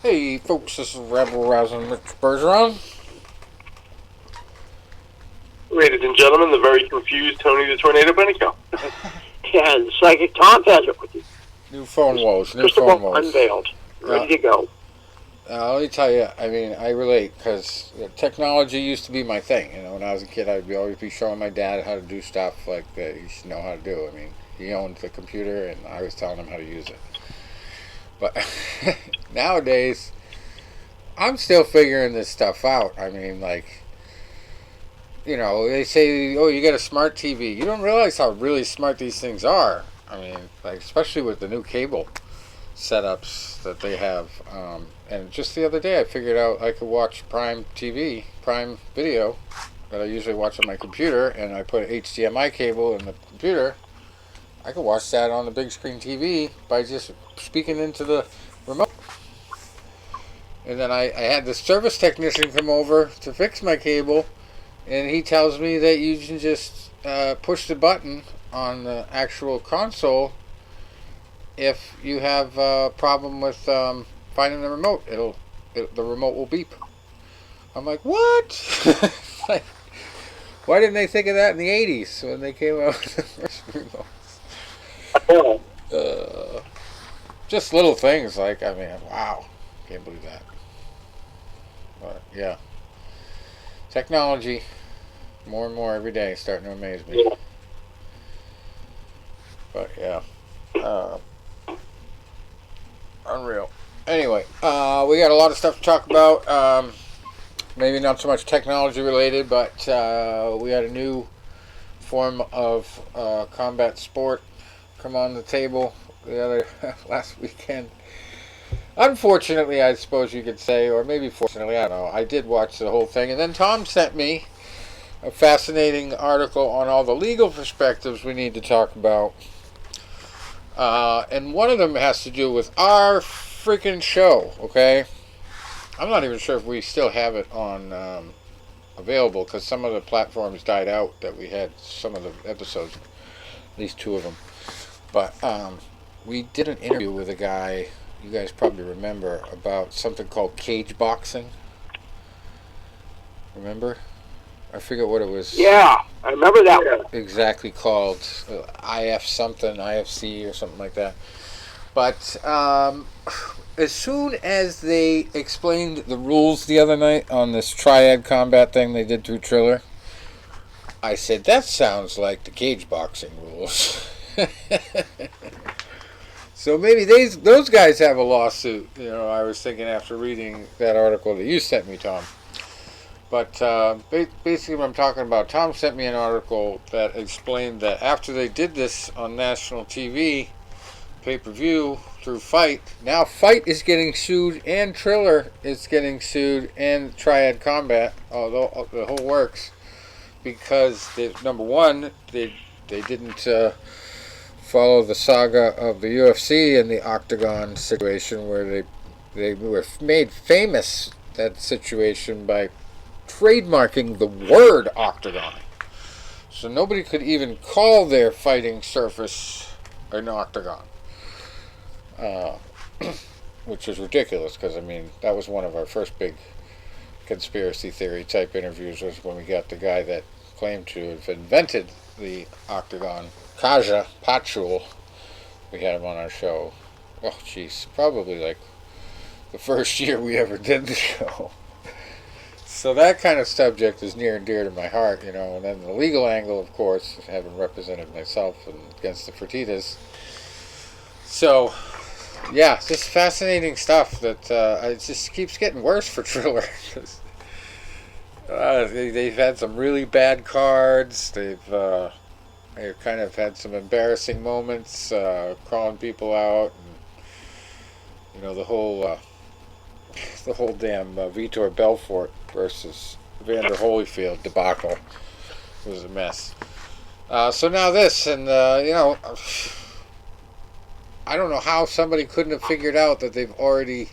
Hey folks, this is Rebel Rousing Rich Bergeron. Ladies and gentlemen, the very confused Tony the Tornado Bennico. Yeah, the Psychic Tom has it with you. New phone woes, Crystal ball unveiled, ready to go. Let me tell you, I mean, I relate because technology used to be my thing. You know, when I was a kid, I'd always be showing my dad how to do stuff like that he should know how to do. I mean, he owned the computer, and I was telling him how to use it. But nowadays, I'm still figuring this stuff out. I mean, like, you know, they say, oh, you got a smart TV. You don't realize how really smart these things are. I mean, like, especially with the new cable setups that they have. And just the other day, I figured out I could watch Prime TV, Prime Video, that I usually watch on my computer, and I put an HDMI cable in the computer. I could watch that on the big screen TV by just speaking into the remote. And then I had the service technician come over to fix my cable, and he tells me that you can just push the button on the actual console if you have a problem with finding the remote. The remote will beep. I'm like, what? Like, why didn't they think of that in the 80s when they came out with the first remote? Just little things like, I mean, wow, can't believe that. But yeah, technology, more and more every day, starting to amaze me. But yeah, unreal. Anyway, we got a lot of stuff to talk about. Maybe not so much technology related, but we had a new form of combat sport come on the table last weekend. Unfortunately, I suppose you could say, or maybe fortunately, I don't know. I did watch the whole thing, and then Tom sent me a fascinating article on all the legal perspectives we need to talk about. And one of them has to do with our freaking show, okay? I'm not even sure if we still have it on available, because some of the platforms died out that we had some of the episodes, at least 2 of them. But we did an interview with a guy, you guys probably remember, about something called cage boxing. Remember? I forget what it was. Yeah, I remember that one. Exactly called IF something, IFC or something like that. But as soon as they explained the rules the other night on this Triad Combat thing they did through Triller, I said, that sounds like the cage boxing rules. So maybe those guys have a lawsuit. You know, I was thinking after reading that article that you sent me, Tom. But basically what I'm talking about, Tom sent me an article that explained that after they did this on national TV, pay-per-view, through Fight, now Fight is getting sued and Triller is getting sued and Triad Combat, although the whole works, because number one, they didn't follow the saga of the UFC and the Octagon situation, where they were made famous, that situation, by trademarking the word Octagon. So nobody could even call their fighting surface an octagon. Which is ridiculous, because, I mean, that was one of our first big conspiracy theory type interviews, was when we got the guy that claimed to have invented the octagon, Kaja Patul. We had him on our show. Oh, jeez, probably like the first year we ever did the show. So that kind of subject is near and dear to my heart, you know. And then the legal angle, of course, having represented myself against the Fertitas. So, yeah, just fascinating stuff that it just keeps getting worse for Triller. They've had some really bad cards. They've kind of had some embarrassing moments, calling people out, and you know, the whole damn Vitor Belfort versus Evander Holyfield debacle was a mess. So now this, and you know, I don't know how somebody couldn't have figured out that they've already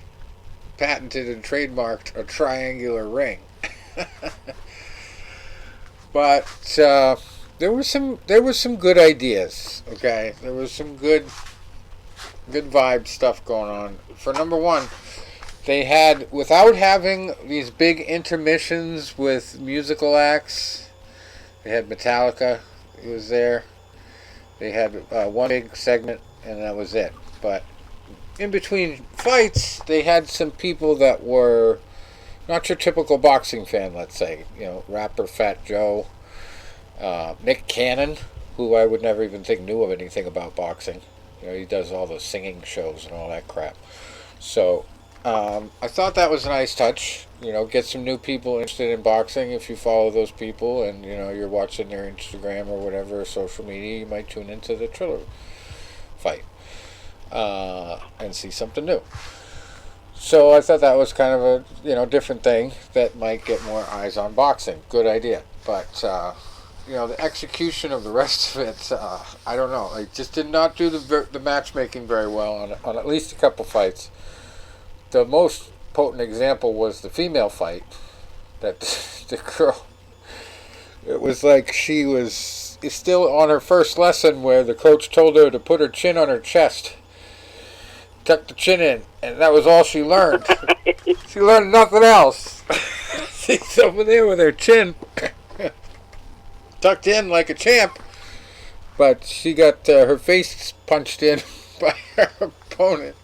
patented and trademarked a triangular ring. But there were some good ideas. Okay, there was some good vibe stuff going on. For number one, they had, without having these big intermissions with musical acts, they had Metallica, it was there. They had one big segment, and that was it. But in between fights, they had some people that were not your typical boxing fan, let's say. You know, rapper Fat Joe, Nick Cannon, who I would never even think knew of anything about boxing. You know, he does all the singing shows and all that crap. So I thought that was a nice touch. You know, get some new people interested in boxing. If you follow those people and, you know, you're watching their Instagram or whatever, social media, you might tune into the Triller fight and see something new. So I thought that was kind of a, you know, different thing that might get more eyes on boxing. Good idea. But, you know, the execution of the rest of it, I don't know. I just did not do the matchmaking very well on at least a couple fights. The most potent example was the female fight. That the girl, it was like she was still on her first lesson where the coach told her to put her chin on her chest, tuck the chin in, and that was all she learned. She learned nothing else. She's over there with her chin tucked in like a champ, but she got her face punched in by her opponent.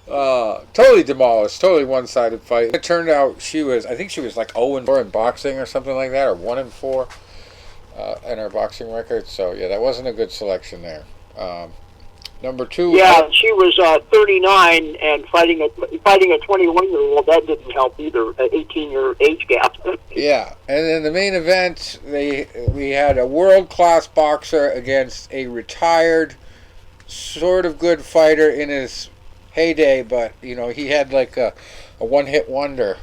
Totally demolished, totally one-sided fight. It turned out I think she was like 0-4 in boxing or something like that, or 1-4 in her boxing record. So yeah, that wasn't a good selection there. Number 2. Yeah, she was 39 and fighting a 21-year-old. That didn't help either. An 18-year age gap. Yeah, and in the main event, we had a world-class boxer against a retired, sort of good fighter in his heyday, but you know, he had like a one-hit wonder,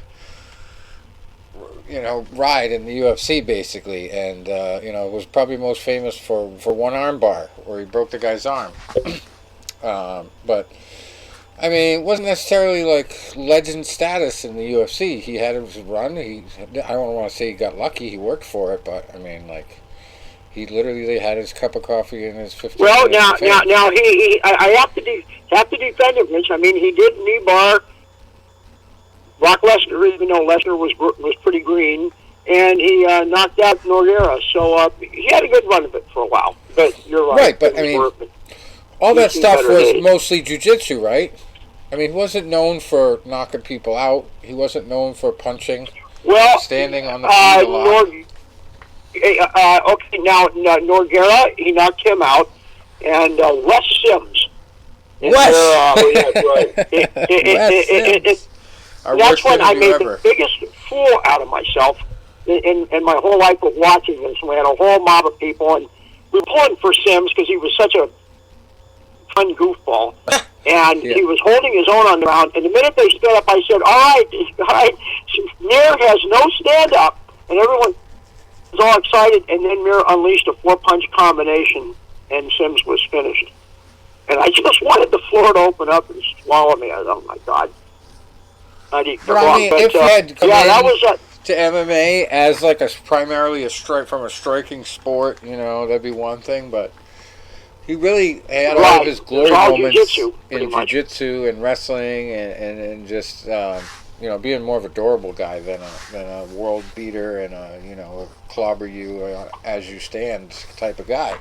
you know, ride in the UFC basically, and you know, was probably most famous for one arm bar where he broke the guy's arm. But I mean, it wasn't necessarily like legend status in the UFC. He had his run. I don't want to say he got lucky. He worked for it, but I mean, like, he literally had his cup of coffee in his 15. Well, now, I have to defend him, Rich. I mean, he did knee bar Brock Lesnar, even though Lesnar was pretty green, and he knocked out Nogueira. So he had a good run of it for a while. But you're right. Right, but I mean, all that stuff was mostly jiu-jitsu, right? I mean, he wasn't known for knocking people out. He wasn't known for punching, standing on the feet a lot. Okay, now Nogueira, he knocked him out, and Wes Sims. That's when I made the biggest fool out of myself in my whole life of watching this. We had a whole mob of people, and we were pulling for Sims because he was such a fun goofball. And he was holding his own on the ground, and the minute they stood up, I said, all right, Mir has no stand-up, and everyone was all excited, and then Mir unleashed a 4-punch combination, and Sims was finished. And I just wanted the floor to open up and swallow me. Oh, my God. I mean, if he had come to MMA as like primarily from a striking sport, you know, that'd be one thing, but he really had a lot of his glory moments in jiu-jitsu and wrestling and just, you know, being more of a durable guy than a world beater and you know, a clobber you as you stand type of guy.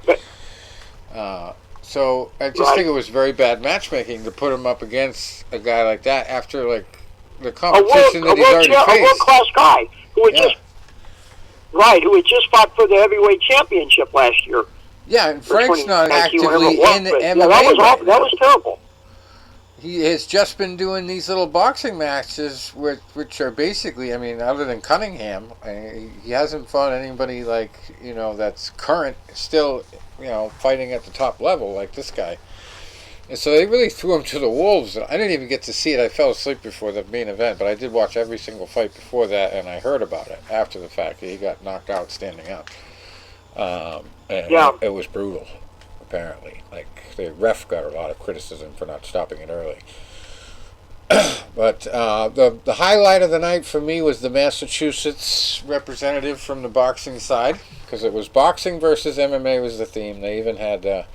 So I just think it was very bad matchmaking to put him up against a guy like that after like the competition that he's already faced. A world-class guy who had just fought for the heavyweight championship last year. Yeah, and Frank's not actively in MMA. That was terrible. He has just been doing these little boxing matches, which are basically, I mean, other than Cunningham, he hasn't fought anybody like, you know, that's current, still, you know, fighting at the top level like this guy. And so they really threw him to the wolves. I didn't even get to see it. I fell asleep before the main event, but I did watch every single fight before that, and I heard about it after the fact. He got knocked out standing up. It was brutal, apparently. Like, the ref got a lot of criticism for not stopping it early. But the highlight of the night for me was the Massachusetts representative from the boxing side, because it was boxing versus MMA was the theme. They even had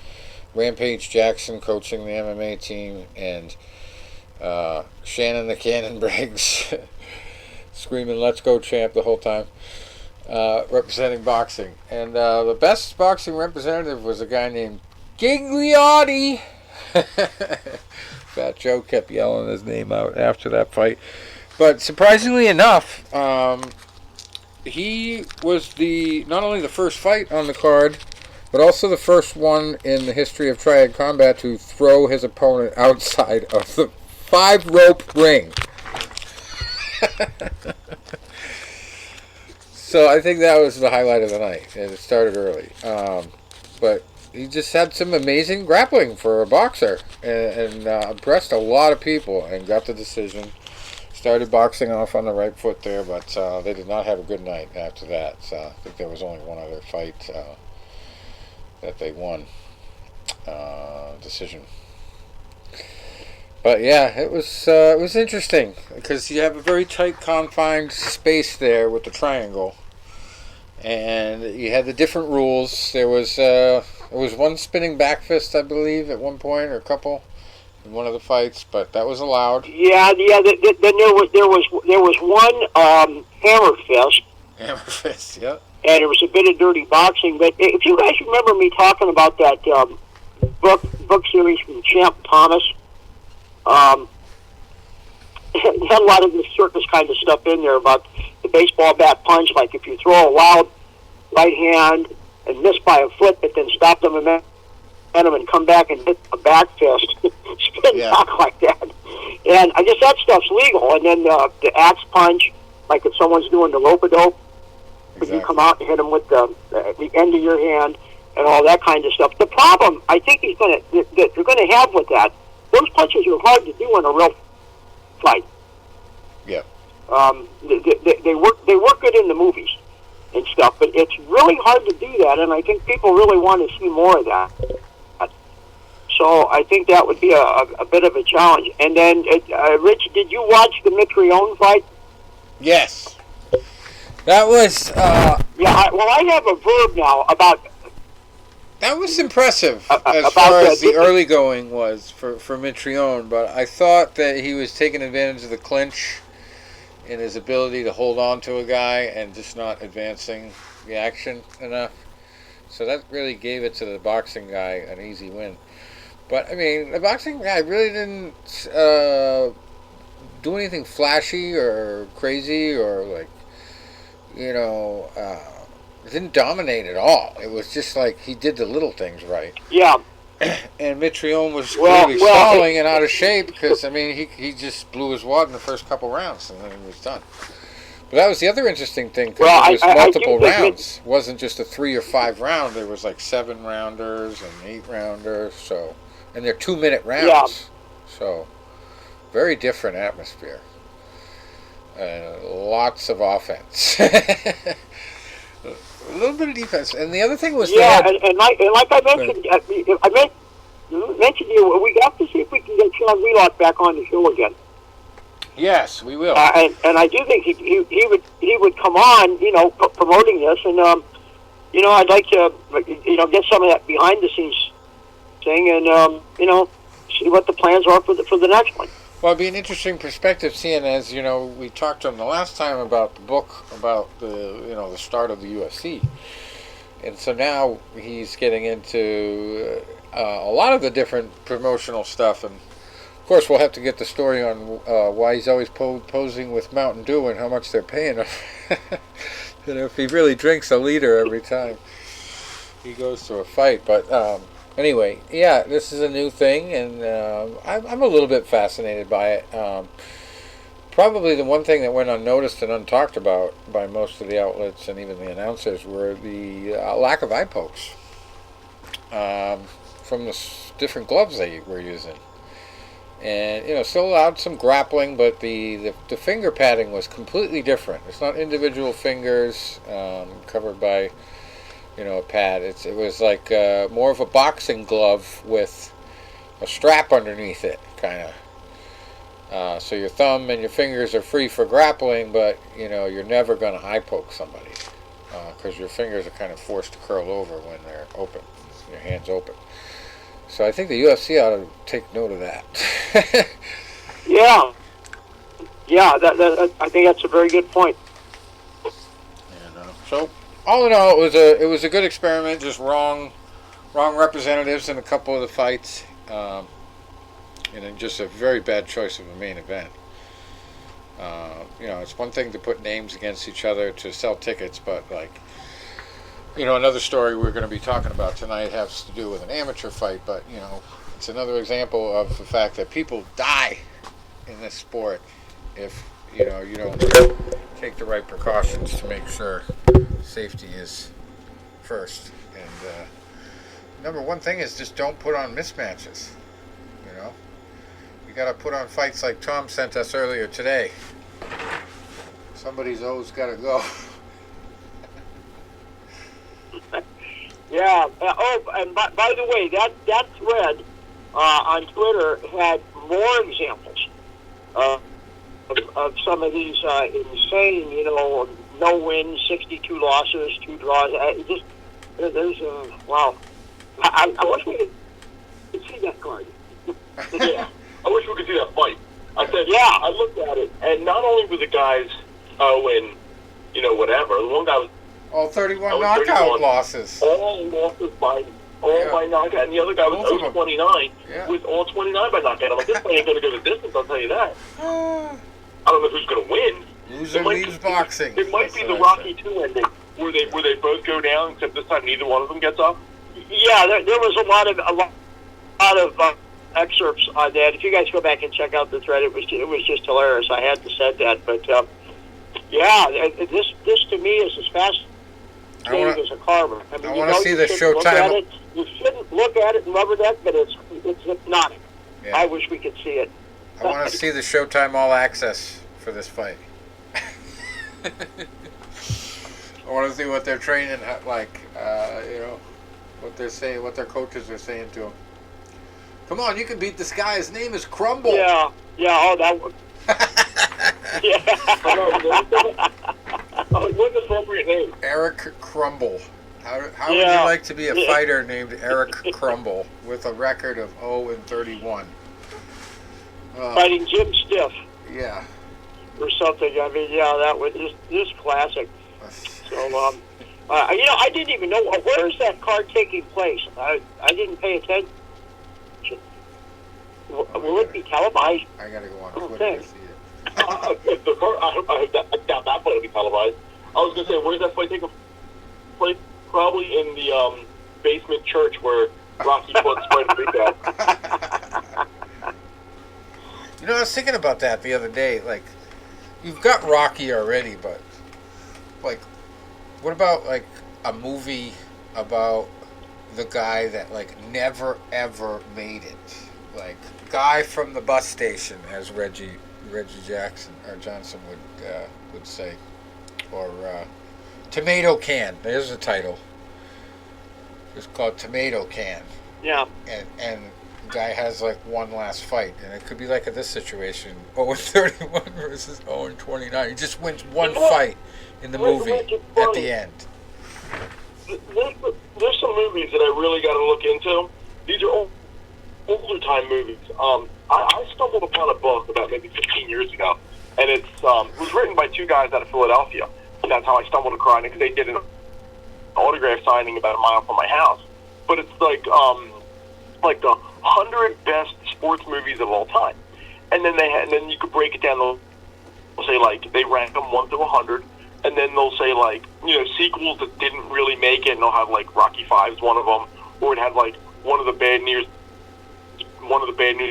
Rampage Jackson coaching the MMA team, and Shannon the Cannon Briggs screaming "Let's go, champ" the whole time, representing boxing. And the best boxing representative was a guy named Gigliotti. Fat Joe kept yelling his name out after that fight. But surprisingly enough, he was not only the first fight on the card, but also the first one in the history of Triad Combat to throw his opponent outside of the 5-rope ring. So I think that was the highlight of the night, and it started early. But he just had some amazing grappling for a boxer, and impressed a lot of people, and got the decision. Started boxing off on the right foot there, but they did not have a good night after that. So I think there was only one other fight that they won decision. But yeah, it was interesting because you have a very tight confined space there with the triangle, and you had the different rules. There was one spinning back fist, I believe, at one point, or a couple in one of the fights, but that was allowed. Yeah. Then there was one hammer fist. Hammer fist, yeah. And it was a bit of dirty boxing. But if you guys remember me talking about that book series from Champ Thomas, it had a lot of this circus kind of stuff in there about the baseball bat punch. Like if you throw a wild right hand and miss by a foot, but then stop them and and come back and hit a back fist, spin back like that. And I guess that stuff's legal. And then the axe punch, like if someone's doing the rope-a-dope, you come out and hit them with the end of your hand and all that kind of stuff. The problem I think they're going to have with that, those punches are hard to do in a real fight. Yeah. They work good in the movies and stuff, but it's really hard to do that, and I think people really want to see more of that. So I think that would be a bit of a challenge. And then, Rich, did you watch the Mitrione fight? Yes. That was... I have a verb now about... That was impressive as far as the early going was for Mitrione, but I thought that he was taking advantage of the clinch in his ability to hold on to a guy and just not advancing the action enough. So that really gave it to the boxing guy an easy win. But, I mean, the boxing guy really didn't do anything flashy or crazy or, like, didn't dominate at all. It was just like he did the little things right. Yeah. And Mitrione was clearly stalling and out of shape because, I mean, he just blew his wad in the first couple rounds and then he was done. But that was the other interesting thing because it was multiple rounds. It wasn't just a 3 or 5 round. There was like 7 rounders and 8 rounders. So, and they're 2-minute rounds. Yeah. So, very different atmosphere. Lots of offense. A little bit of defense, and the other thing was and like I mentioned, mentioned you, we got to see if we can get Sean Wheelock back on the show again. Yes, we will. And I do think he would come on, promoting this, and I'd like to get some of that behind the scenes thing, and see what the plans are for the next one. Well, it'd be an interesting perspective, seeing as, we talked to him the last time about the book, about the start of the UFC. And so now he's getting into a lot of the different promotional stuff. And, of course, we'll have to get the story on why he's always posing with Mountain Dew and how much they're paying him. If he really drinks a liter every time he goes to a fight. But... anyway, yeah, this is a new thing, and I'm a little bit fascinated by it. Probably the one thing that went unnoticed and untalked about by most of the outlets and even the announcers were the lack of eye pokes from the different gloves they were using. And, still allowed some grappling, but the finger padding was completely different. It's not individual fingers covered by... a pad. It was like more of a boxing glove with a strap underneath it, kind of. So your thumb and your fingers are free for grappling, but you're never going to eye poke somebody because your fingers are kind of forced to curl over when they're open, your hands open. So I think the UFC ought to take note of that. Yeah. Yeah, I think that's a very good point. And so, all in all, it was a good experiment. Just wrong representatives in a couple of the fights, and then just a very bad choice of a main event. It's one thing to put names against each other to sell tickets, but another story we're going to be talking about tonight has to do with an amateur fight. But it's another example of the fact that people die in this sport if you don't take the right precautions to make sure safety is first. And number one thing is just don't put on mismatches. You got to put on fights like Tom sent us earlier today. Somebody's always got to go. Yeah. And by the way, that thread on Twitter had more examples of some of these insane, no wins, 62 losses, 2 draws. Wow. I wish we could see that card. Yeah. I wish we could see that fight. I said, I looked at it, and not only were the guys, whatever. The one guy was all 31 knockout 31, losses. All losses by knockout, and the other guy was 29 with all 29 by knockout. I'm like, this fight ain't going to go the distance, I'll tell you that. I don't know who's going to win. Loser leaves boxing. It might be the Rocky 2 ending, where they both go down, except this time neither one of them gets up. Yeah, there was a lot of excerpts on that. If you guys go back and check out the thread, it was just hilarious. I had to say that, but this to me is as fascinating as a carver. I want to see the Showtime. You shouldn't look at it and rubber that, but it's hypnotic. Yeah. I wish we could see it. I want to see the Showtime All Access for this fight. I want to see what they're training like. What they're saying, what their coaches are saying to them. Come on, you can beat this guy. His name is Crumble. Yeah. Oh, that one. Yeah. What's the appropriate name? Eric Crumble. How would you like to be a fighter named Eric Crumble with a record of 0-31? Fighting Jim Stiff. Yeah. Or something. I mean, that was just classic. So, I didn't even know where is that card taking place. I didn't pay attention. Will it be televised? I gotta go on Twitter to see it. I doubt that fight will be televised. I was gonna say, where's that fight taking place? Probably in the basement church where Rocky Blood sprayed the big guy. I was thinking about that the other day. Like, you've got Rocky already, but what about a movie about the guy that never ever made it? Guy from the bus station, as Reggie Jackson or Johnson would say, or Tomato Can. There's the title. It's called Tomato Can. Yeah. And guy has one last fight, and it could be like this situation: 0-31 versus 0-29. He just wins one fight in the movie at the end. There's some movies that I really got to look into. These are older time movies. I stumbled upon a book about maybe 15 years ago, and it was written by 2 guys out of Philadelphia. And that's how I stumbled across it, because they did an autograph signing about a mile from my house. But it's the 100 best sports movies of all time, and then you could break it down. They'll say they rank them 1 to 100, and then they'll say sequels that didn't really make it, and they'll have Rocky V is one of them, or it had one of the Bad News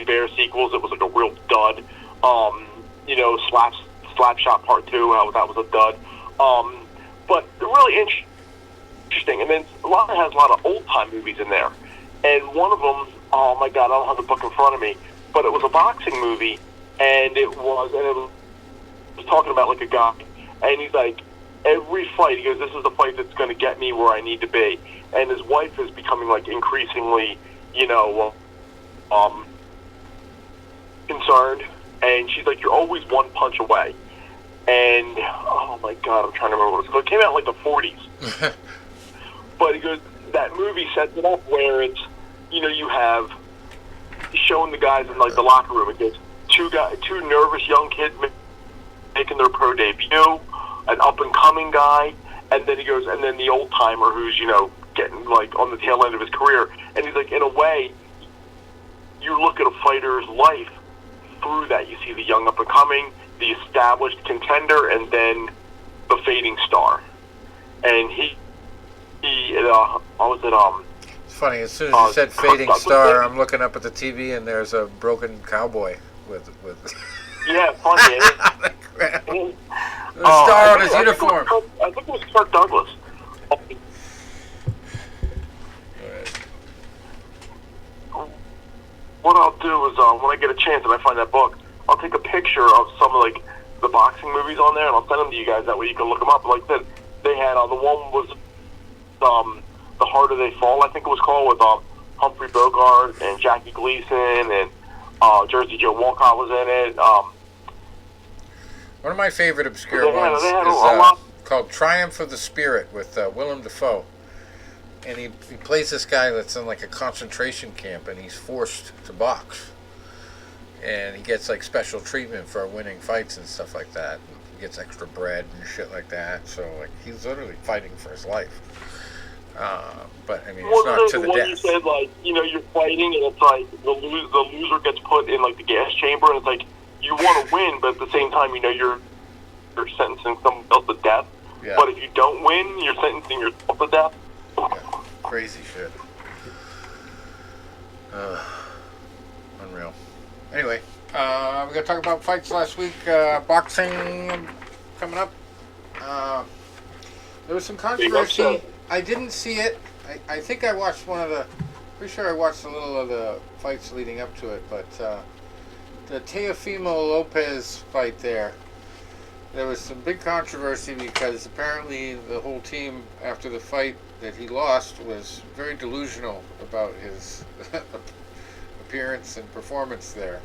Bears sequels that was a real dud. Slapshot Part 2, how that was a dud. But they're really interesting. And then has a lot of old time movies in there. And one of them, oh my God, I don't have the book in front of me, but it was a boxing movie, and it was talking about a guy, and he's every fight, he goes, this is the fight that's going to get me where I need to be. And his wife is becoming increasingly, concerned, and she's you're always one punch away. And oh my God, I'm trying to remember what it was. It came out in the 40s. But he goes, that movie sets it up where it's, you have showing the guys in the locker room. It goes, two nervous young kids making their pro debut, an up and coming guy, and then he goes, and then the old timer who's getting like on the tail end of his career, and he's like, in a way, you look at a fighter's life through that. You see the young up and coming, the established contender, and then the fading star. And It's funny. As soon as you said fading star, I'm looking up at the TV and there's a broken cowboy with. Yeah, funny. The star on his uniform. I think it was Kirk Douglas. What I'll do is when I get a chance and I find that book, I'll take a picture of some of like the boxing movies on there and I'll send them to you guys. That way you can look them up. Like that, they had the one was The Harder They Fall, I think it was called, with Humphrey Bogart and Jackie Gleason and Jersey Joe Walcott was in it. One of my favorite obscure ones is called Triumph of the Spirit with Willem Dafoe. And he plays this guy that's in like a concentration camp and he's forced to box. And he gets like special treatment for winning fights and stuff like that. And he gets extra bread and shit like that. So like he's literally fighting for his life. But I mean, it's not to the death. You said like you're fighting and it's like the loser gets put in like the gas chamber and it's like you want to win, but at the same time you're sentencing someone else to death. Yeah. But if you don't win, you're sentencing yourself to death. Yeah. Crazy shit. Unreal. Anyway, we got to talk about fights last week. Boxing coming up. There was some controversy. I didn't see it. I think I watched pretty sure I watched a little of the fights leading up to it, but the Teofimo Lopez fight there was some big controversy because apparently the whole team after the fight that he lost was very delusional about his appearance and performance there.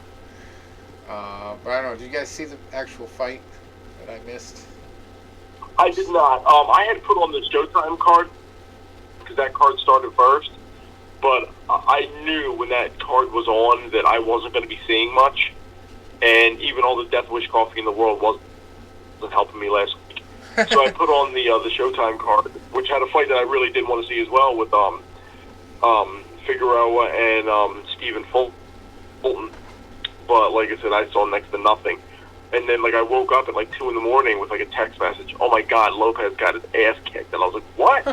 But I don't know, did you guys see the actual fight that I missed? I did not. I had put on this Showtime card because that card started first, but I knew when that card was on that I wasn't going to be seeing much, and even all the Death Wish coffee in the world wasn't helping me last week. So I put on the Showtime card, which had a fight that I really did want to see as well with Figueroa and Stephen Fulton. But like I said, I saw next to nothing. And then, I woke up at 2 in the morning with, a text message. Oh, my God, Lopez got his ass kicked. And I was like, what?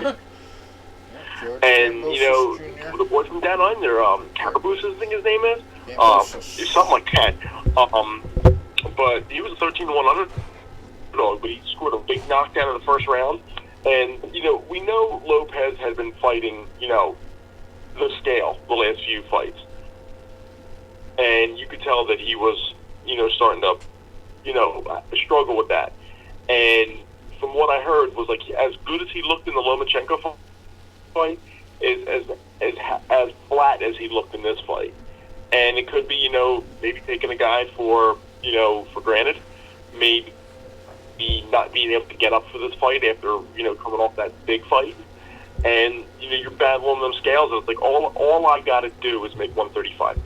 And, the boy from down under, Carabus, I think his name is. Something like that. But he was a 13-1 underdog, but he scored a big knockdown in the first round. And, we know Lopez had been fighting, the scale the last few fights. And you could tell that he was, starting to struggle with that. And from what I heard was as good as he looked in the Lomachenko fight is as flat as he looked in this fight. And it could be, maybe taking a guy for granted, maybe not being able to get up for this fight after, coming off that big fight. And, you're battling them scales, and it's all I got to do is make 135. As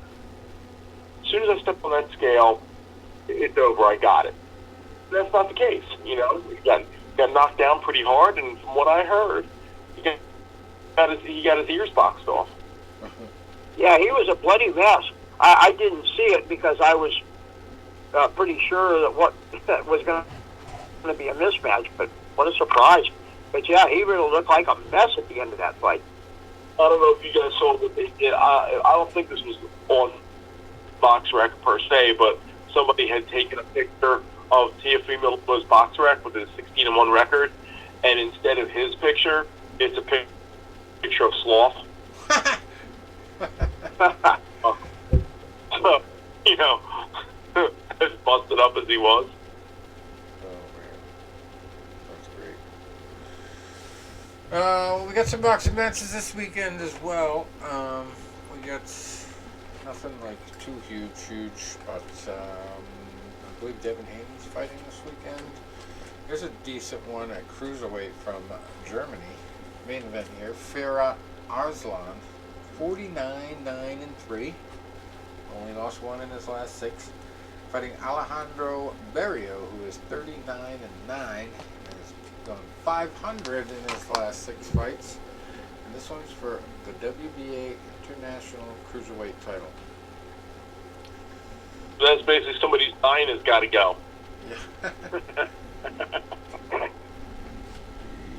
soon as I step on that scale, it's over. I got it. That's not the case. He got knocked down pretty hard, and from what I heard, he got his ears boxed off. Yeah, he was a bloody mess. I didn't see it because I was pretty sure that was going to be a mismatch. But what a surprise! But yeah, he really looked like a mess at the end of that fight. I don't know if you guys saw what they did. I don't think this was on BoxRec per se, but somebody had taken a picture of Teofimo's BoxRec with his 16-1 record, and instead of his picture, it's a picture of Sloth. So, as busted up as he was. Oh, man. That's great. We got some boxing matches this weekend as well. We got nothing too huge, but I believe Devin Haney's fighting this weekend. There's a decent one at cruiserweight from Germany. Main event here, Ferhat Arslan, 49-9-3. Only lost one in his last 6. fighting Alejandro Barrio, who is 39-9 and has gone 500 in his last 6 fights. And this one's for the WBA International Cruiserweight title. That's basically somebody's dying has got to go. Yeah.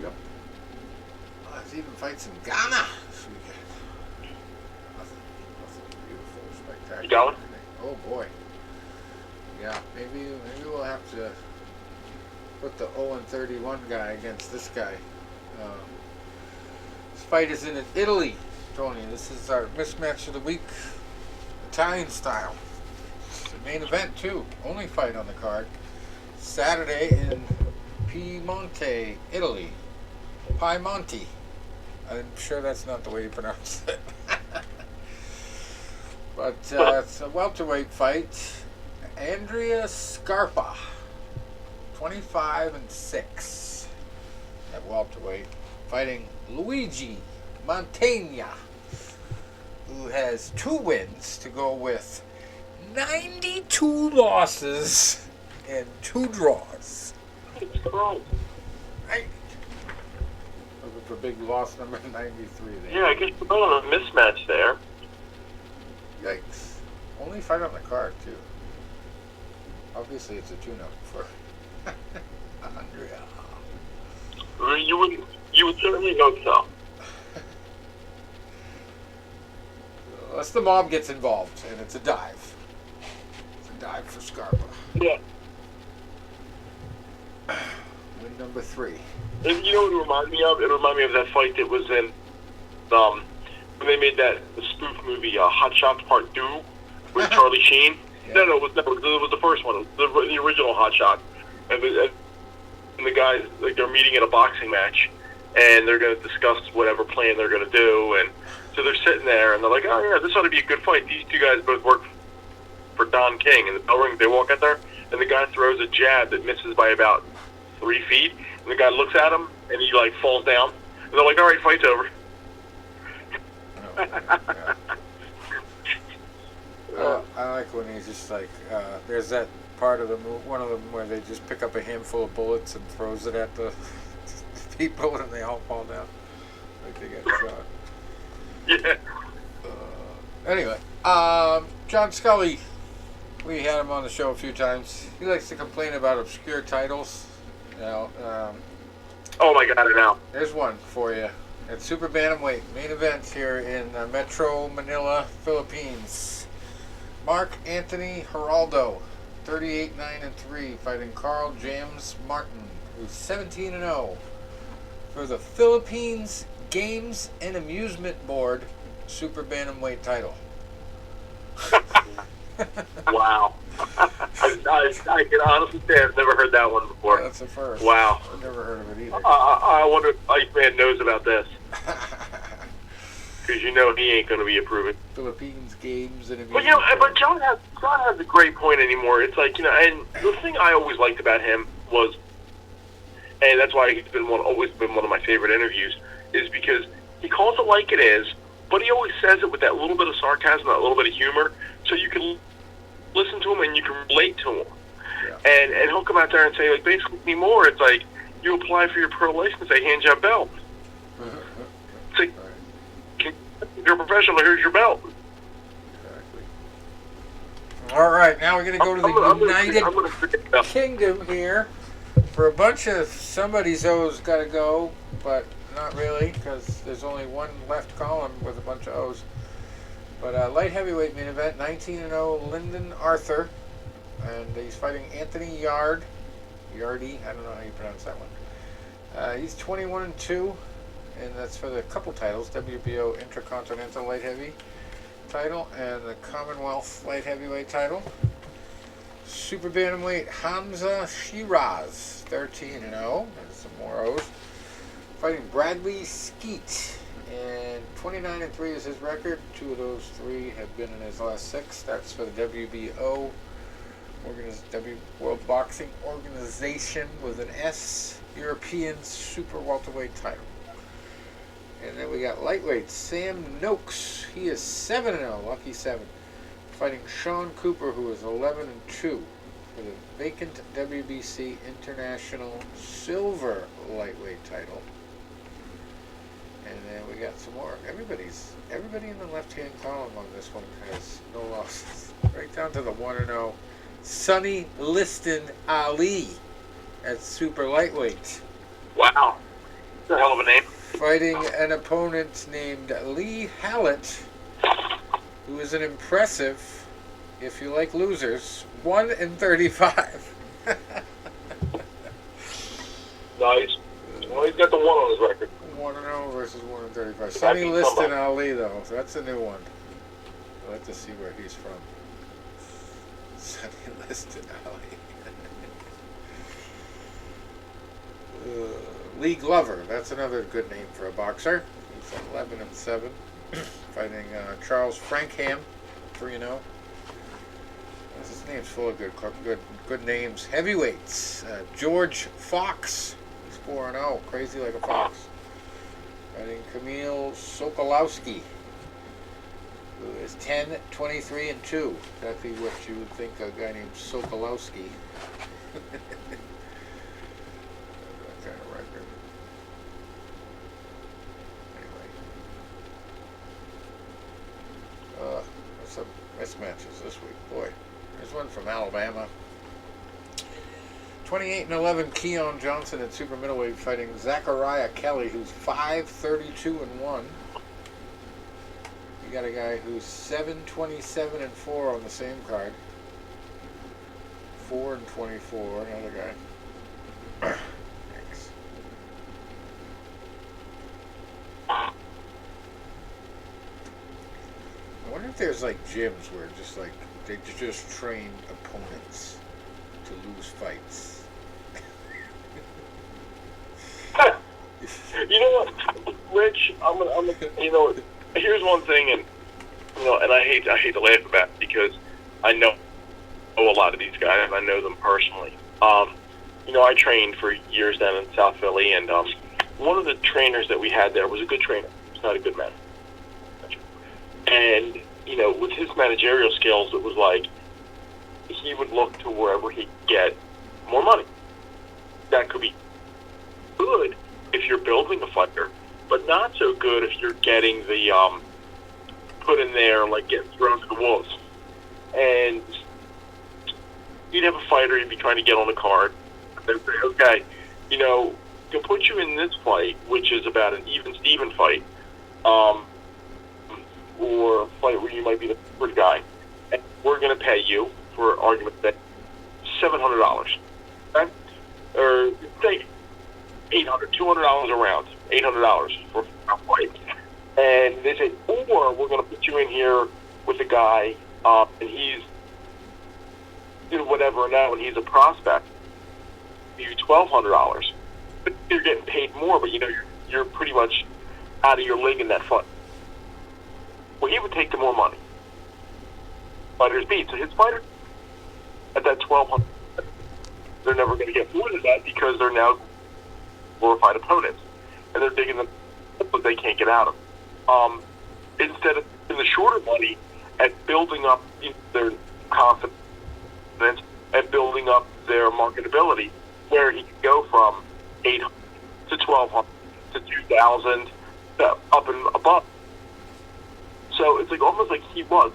Yep. There's even fights in Ghana this weekend. Nothing beautiful, spectacular. You going? Oh boy. Yeah, maybe we'll have to put the 0-31 guy against this guy. This fight is in Italy, Tony. This is our mismatch of the week, Italian style. It's the main event too. Only fight on the card. Saturday in Piemonte, Italy. Piemonte. I'm sure that's not the way you pronounce it. But it's a welterweight fight. Andrea Scarpa, 25-6 at welterweight, fighting Luigi Montagna, who has 2 wins to go with 92 losses and 2 draws. Right. Right. Looking for big loss number 93 there. Yeah, I guess we're on a mismatch there. Yikes. Only fight on the card, too. Obviously, it's a tune-up for Andrea. You would certainly hope so. Unless the mob gets involved, and it's a dive. It's a dive for Scarpa. Yeah. Win number 3. And you know what it reminded me of? It reminded me of that fight that was in, when they made the spoof movie, Hot Shots Part 2, with Charlie Sheen. Yeah. No, it was the first one, the original Hot Shot. And the guys, like, they're meeting at a boxing match, and they're going to discuss whatever plan they're going to do. And so they're sitting there, and they're like, oh, yeah, this ought to be a good fight. These 2 guys both work for Don King. And the bell rings, they walk out there, and the guy throws a jab that misses by about 3 feet. And the guy looks at him, and he, like, falls down. And they're like, all right, fight's over. I like when he's just like, there's that part of the one of them where they just pick up a handful of bullets and throws it at the people and they all fall down. Like they got shot. Yeah. Anyway, John Scully, we had him on the show a few times. He likes to complain about obscure titles. You know, Oh, my God, I know. there's one for you. It's Super Bantamweight, main event here in Metro Manila, Philippines. Mark Anthony Geraldo, 38-9-3, fighting Carl James Martin, who's 17-0 for the Philippines Games and Amusement Board Super Bantamweight title. Wow. I can honestly say I've never heard that one before. That's the first. Wow. I've never heard of it either. I wonder if Iceman knows about this. Because you know he ain't going to be approving. Philippines Games and Amusement But, you know, Board. but John has a great point anymore. It's like, you know, and the thing I always liked about him was, and that's why he's always been one of my favorite interviews, is because he calls it like it is, but he always says it with that little bit of sarcasm, that little bit of humor, so you can listen to him and you can relate to him. Yeah. And he'll come out there and say, like, basically anymore, it's like, you apply for your pro license, they hand you a belt. It's like, you're a professional, here's your belt. Exactly. All right, now we're going to go to the United Kingdom here for a bunch of somebody's O's got to go, but not really because there's only one left column with a bunch of O's. But light heavyweight main event, 19-0 Lyndon Arthur, and he's fighting Anthony Yardy. I don't know how you pronounce that one. He's 21-2. And that's for the couple titles, WBO Intercontinental Light Heavy title and the Commonwealth Light Heavyweight title. Super Bantamweight Hamza Shiraz, 13-0. There's some more O's. Fighting Bradley Skeet. And 29-3 is his record. 2 of those 3 have been in his last 6. That's for the WBO, World Boxing Organization with an S, European Super Welterweight title. And then we got lightweight Sam Noakes. He is 7-0, lucky 7. fighting Sean Cooper, who is 11-2 for the vacant WBC International Silver Lightweight title. And then we got some more. Everybody in the left-hand column on this one has no losses. Right down to the 1-0 Sonny Liston Ali at super lightweight. Wow. That's a hell of a name. Fighting an opponent named Lee Hallett, who is an impressive, if you like losers, 1-35. Nice. Well, he's got the 1 on his record. 1-0 versus 1-35. Sonny Liston Ali, though. So that's a new one. We'll have to see where he's from. Sonny Liston Ali. Lee Glover. That's another good name for a boxer. He's 11-7. Fighting Charles Frankham. 3-0. This name's full of good names. Heavyweights. George Fox. He's 4-0. Crazy like a fox. Fighting Kamil Sokolowski, who is 10-23-2. Exactly what you would think a guy named Sokolowski. That kind of record. Anyway. There's some mismatches this week. Boy. There's one from Alabama. 28-11 Keon Johnson at super middleweight fighting Zachariah Kelly, who's 5-32-1. You got a guy who's 7-27-4 on the same card. 4-24, another guy. Thanks. I wonder if there's like gyms where just like they just train opponents to lose fights. You know what, Rich? I'm gonna, you know, here's one thing, and you know, and I hate to laugh about it because I know a lot of these guys. I know them personally. You know, I trained for years down in South Philly, and one of the trainers that we had there was a good trainer. He's not a good man. And you know, with his managerial skills, it was like he would look to wherever he could get more money. That could be good if you're building a fighter, but not so good if you're getting the put in there, like getting thrown to the wolves. And you'd have a fighter, you'd be trying to get on the card. They'd say, okay, you know, to put you in this fight, which is about an even-Steven fight, or a fight where you might be the third guy, and we're going to pay you, for argument's sake, $700. Okay? Or say $800, $200 a round, $800 for a fight. And they say, or we're going to put you in here with a guy, and he's whatever now, and he's a prospect. You $1,200, but you're getting paid more. But you know you're pretty much out of your league in that fight. Well, he would take the more money. Fighters beat. So his fighter at that $1,200, they're never going to get more than that because they're now glorified opponents, and they're digging them, but they can't get out of them. Instead of in the shorter money and building up their confidence and building up their marketability, where he could go from 800 to 1,200 to 2,000 up and above. So it's like almost like he was,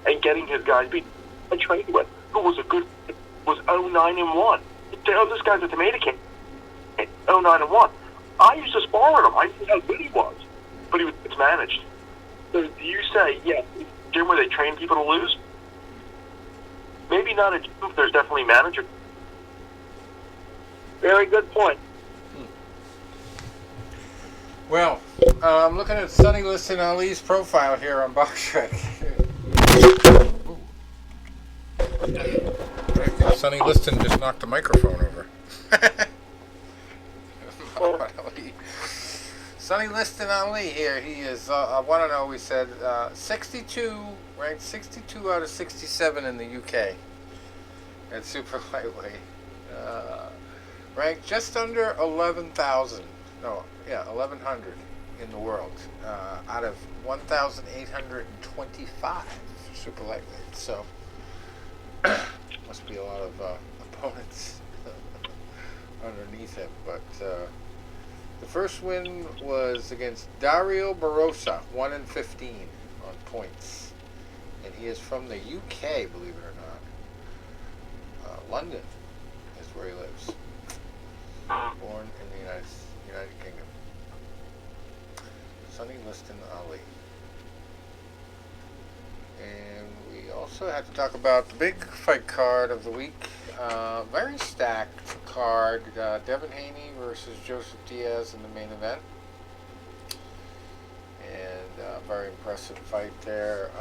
and getting his guys beat. I trained with who was 0-9-1. This guy's a tomato can. 0-9-1. I used to spar with him. I knew how good he was, but he was mismanaged. So do you say, yeah, gym where they train people to lose? Maybe not a gym. There's definitely managers. Very good point. Well, I'm looking at Sonny Liston Ali's profile here on BoxRec. I think Sonny Liston just knocked the microphone over. Sonny Liston Ali here. He is, I want to know, we said 62, ranked 62 out of 67 in the UK at super lightweight. Ranked just under 11,000. No, yeah, 1,100 in the world out of 1,825. super lightweight. So must be a lot of opponents underneath him. But the first win was against Dario Barossa, 1-15 on points, and he is from the UK, believe it or not. London is where he lives. Born in the United Kingdom. Sonny Liston Ali. And we also have to talk about the big fight card of the week. Very stacked card. Devin Haney versus Joseph Diaz in the main event. And very impressive fight there.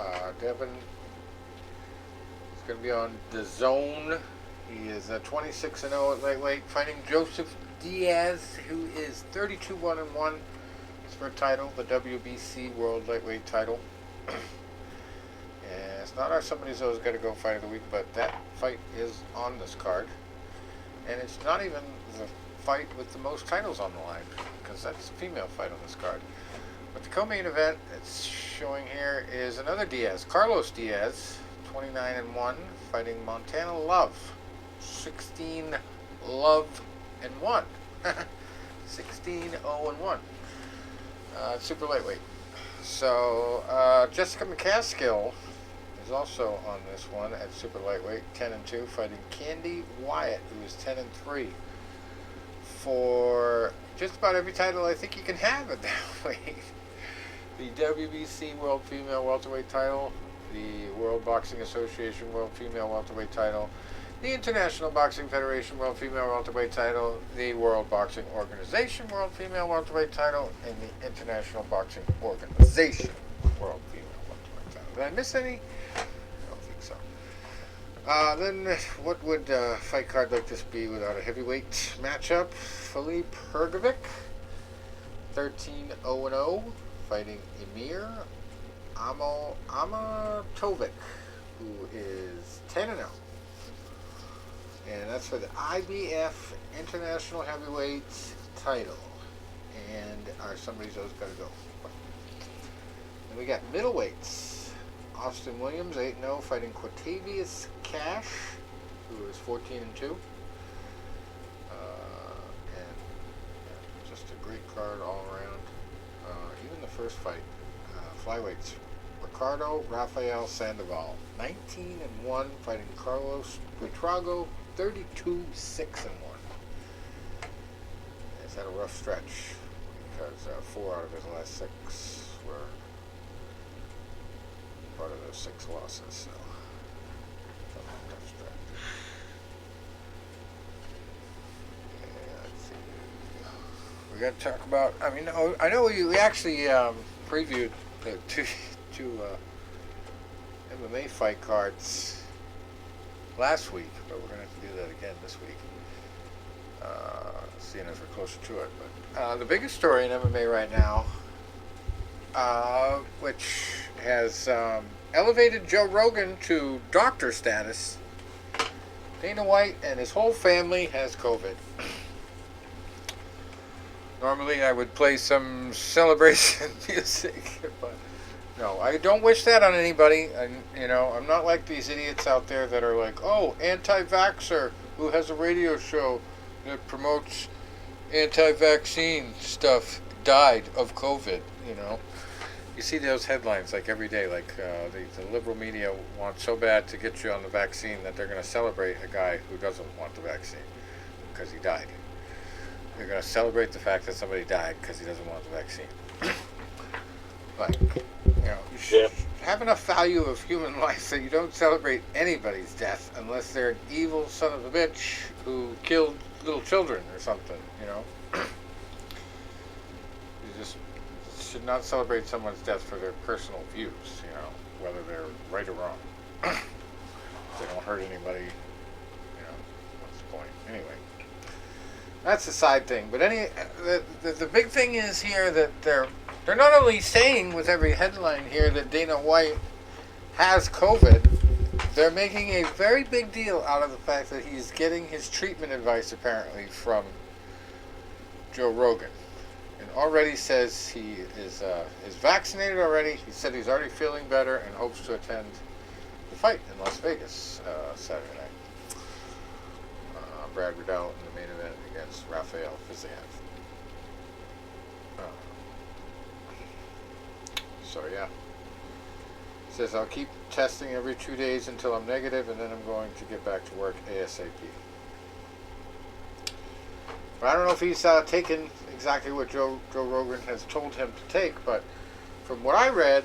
Devin is going to be on the Zone. He is 26-0 at lightweight, fighting Joseph Diaz, who is 32-1-1. It's for a title, the WBC World Lightweight title. And it's not our somebody's always got to go fight of the week, but that fight is on this card. And it's not even the fight with the most titles on the line, because that's a female fight on this card. But the co-main event it's showing here is another Diaz, Carlos Diaz, 29-1, fighting Montana Love, 16-1. 16-0-1. Super lightweight. So Jessica McCaskill is also on this one at super lightweight, 10-2, fighting Candy Wyatt, who is 10-3. For just about every title I think you can have at that weight. The WBC World Female Welterweight title, the World Boxing Association World Female Welterweight title, the International Boxing Federation World Female Welterweight title, the World Boxing Organization World Female Welterweight title, and the International Boxing Organization World Female Welterweight title. Did I miss any? I don't think so. Then what would a fight card like this be without a heavyweight matchup? Filip Hrgovic, 13-0-0, fighting Emir Amatovic, who is 10-0. And that's for the IBF International Heavyweight title. And our somebody's always got to go. And we got middleweights. Austin Williams, 8-0, fighting Quatavius Cash, who is 14-2. And just a great card all around. Even the first fight, flyweights. Ricardo Rafael Sandoval, 19-1, fighting Carlos Buitrago, 32-6-1. He's had a rough stretch because 4 out of his last 6 were part of those 6 losses. So, rough stretch. Yeah, let's see. We got to talk about. I mean, I know we actually previewed the two MMA fight cards last week, but we're going to have to do that again this week, seeing as we're closer to it. But the biggest story in MMA right now, which has elevated Joe Rogan to doctor status, Dana White and his whole family has COVID. Normally I would play some celebration music, but no, I don't wish that on anybody. I'm not like these idiots out there that are like, oh, anti-vaxxer who has a radio show that promotes anti-vaccine stuff died of COVID, You see those headlines like every day, like the liberal media wants so bad to get you on the vaccine that they're going to celebrate a guy who doesn't want the vaccine because he died. They're going to celebrate the fact that somebody died because he doesn't want the vaccine. Like, you should have enough value of human life that you don't celebrate anybody's death unless they're an evil son of a bitch who killed little children or something, You just should not celebrate someone's death for their personal views, whether they're right or wrong. If they don't hurt anybody, what's the point? Anyway. That's a side thing, but the big thing is here that they're not only saying with every headline here that Dana White has COVID, they're making a very big deal out of the fact that he's getting his treatment advice apparently from Joe Rogan, and already says he is vaccinated already. He said he's already feeling better and hopes to attend fight in Las Vegas Saturday night. Brad Riddell in the main event against Rafael Fiziev. So yeah. He says, I'll keep testing every 2 days until I'm negative, and then I'm going to get back to work ASAP. But I don't know if he's taken exactly what Joe Rogan has told him to take, but from what I read,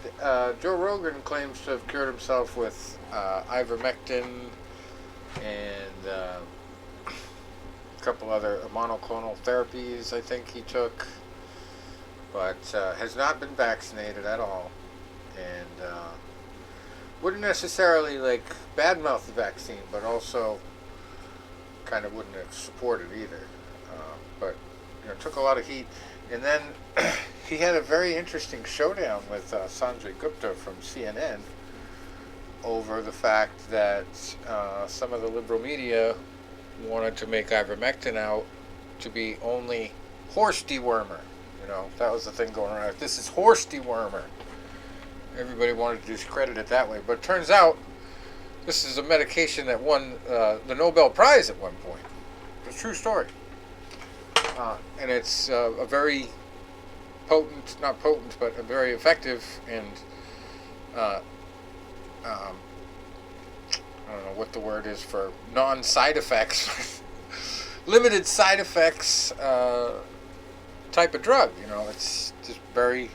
Joe Rogan claims to have cured himself with ivermectin and a couple other monoclonal therapies I think he took, but has not been vaccinated at all, and wouldn't necessarily like badmouth the vaccine, but also kind of wouldn't have supported either. But took a lot of heat, and then he had a very interesting showdown with Sanjay Gupta from CNN over the fact that some of the liberal media wanted to make ivermectin out to be only horse dewormer. That was the thing going around. This is horse dewormer. Everybody wanted to discredit it that way, but it turns out this is a medication that won the Nobel Prize at one point. It's a true story. And it's a very not potent, but a very effective and I don't know what the word is for non-side effects, limited side effects type of drug. It's just very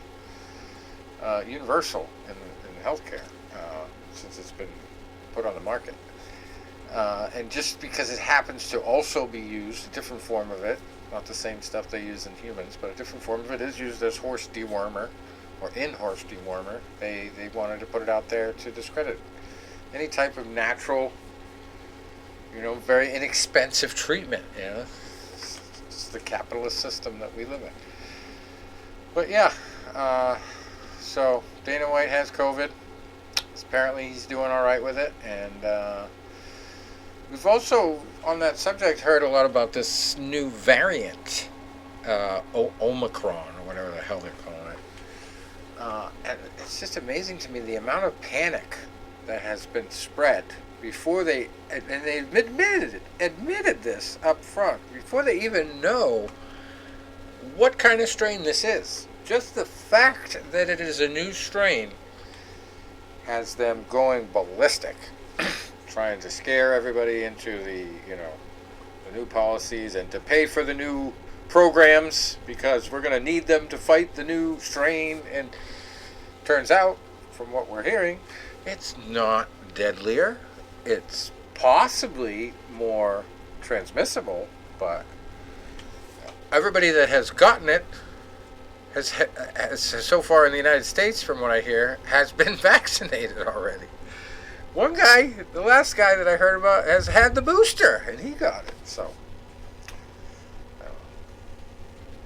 universal in healthcare since it's been put on the market. And just because it happens to also be used, a different form of it, not the same stuff they use in humans, but a different form of it is used as horse dewormer, or in horse dewormer. They wanted to put it out there to discredit any type of natural, very inexpensive treatment. It's the capitalist system that we live in. But yeah, so Dana White has COVID. Apparently he's doing all right with it, and we've also, on that subject, heard a lot about this new variant, Omicron, or whatever the hell they're calling it. And it's just amazing to me the amount of panic that has been spread before they, and they've admitted this up front, before they even know what kind of strain this is. Just the fact that it is a new strain has them going ballistic, trying to scare everybody into the new policies and to pay for the new programs because we're going to need them to fight the new strain. And turns out, from what we're hearing, it's not deadlier. It's possibly more transmissible, but everybody that has gotten it has so far in the United States, from what I hear, has been vaccinated already. One guy, the last guy that I heard about, has had the booster, and he got it. So,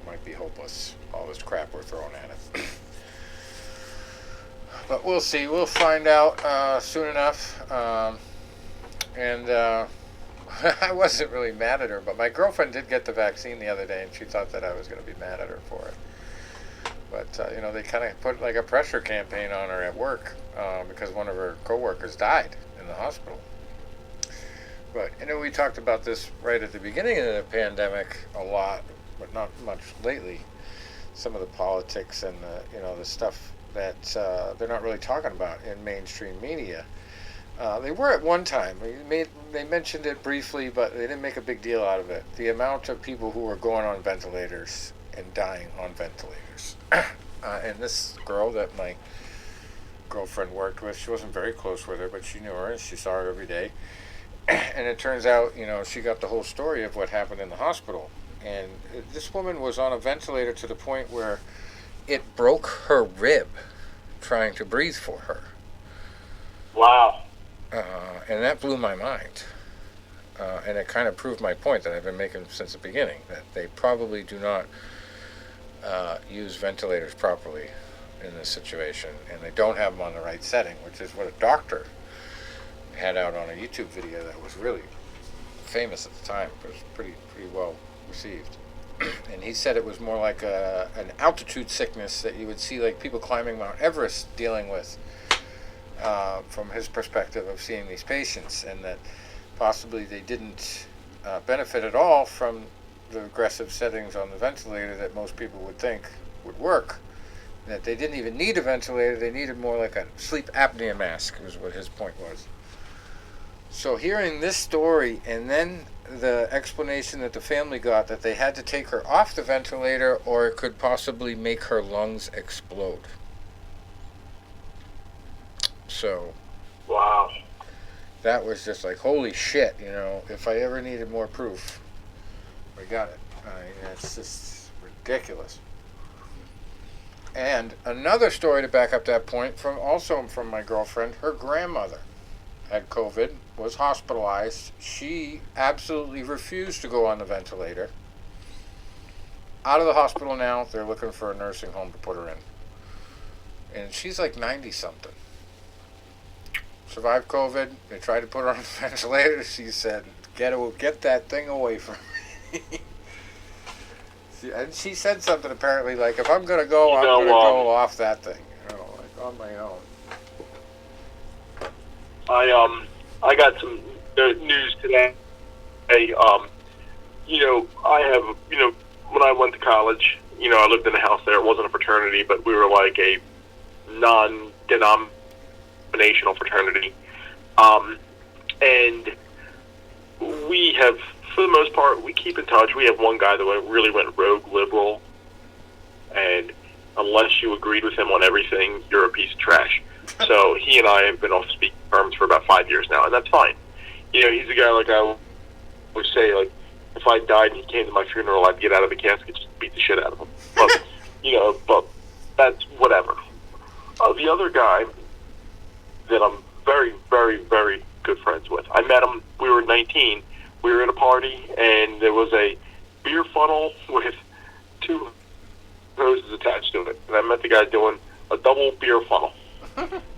might be hopeless, all this crap we're throwing at it. But we'll see. We'll find out soon enough. And I wasn't really mad at her, but my girlfriend did get the vaccine the other day, and she thought that I was going to be mad at her for it. But, they kind of put like a pressure campaign on her at work because one of her coworkers died in the hospital. But, we talked about this right at the beginning of the pandemic a lot, but not much lately. Some of the politics and the stuff that they're not really talking about in mainstream media. They were at one time. They mentioned it briefly, but they didn't make a big deal out of it. The amount of people who were going on ventilators and dying on ventilators. And this girl that my girlfriend worked with, she wasn't very close with her, but she knew her and she saw her every day. And it turns out, she got the whole story of what happened in the hospital. And this woman was on a ventilator to the point where it broke her rib trying to breathe for her. Wow. And that blew my mind. And it kind of proved my point that I've been making since the beginning, that they probably do not use ventilators properly in this situation, and they don't have them on the right setting, which is what a doctor had out on a YouTube video that was really famous at the time. It was pretty well received. And he said it was more like an altitude sickness that you would see like people climbing Mount Everest dealing with. from his perspective of seeing these patients, and that possibly they didn't benefit at all from the aggressive settings on the ventilator that most people would think would work. That they didn't even need a ventilator, they needed more like a sleep apnea mask, was what his point was. So hearing this story, and then the explanation that the family got that they had to take her off the ventilator or it could possibly make her lungs explode. So, wow. That was just like, holy shit, if I ever needed more proof, I got it. It's just ridiculous. And another story to back up that point, also from my girlfriend, her grandmother had COVID, was hospitalized. She absolutely refused to go on the ventilator. Out of the hospital now, they're looking for a nursing home to put her in. And she's like 90-something. Survived COVID. They tried to put her on the ventilator. She said, get that thing away from me. And she said something apparently like, if I'm going to go, I'm going to go off that thing. Like on my own. I got some news today. I have, when I went to college, I lived in a house there. It wasn't a fraternity, but we were like a non-denominational fraternity. And we have, for the most part, we keep in touch. We have one guy that really went rogue liberal, and unless you agreed with him on everything, you're a piece of trash. So he and I have been off speaking terms for about 5 years now, and that's fine. He's a guy like I would say, like, if I died and he came to my funeral, I'd get out of the casket, just beat the shit out of him. But, but that's whatever. The other guy that I'm very, very, very good friends with, I met him, we were 19, we were at a party, and there was a beer funnel with 2 hoses attached to it. And I met the guy doing a double beer funnel.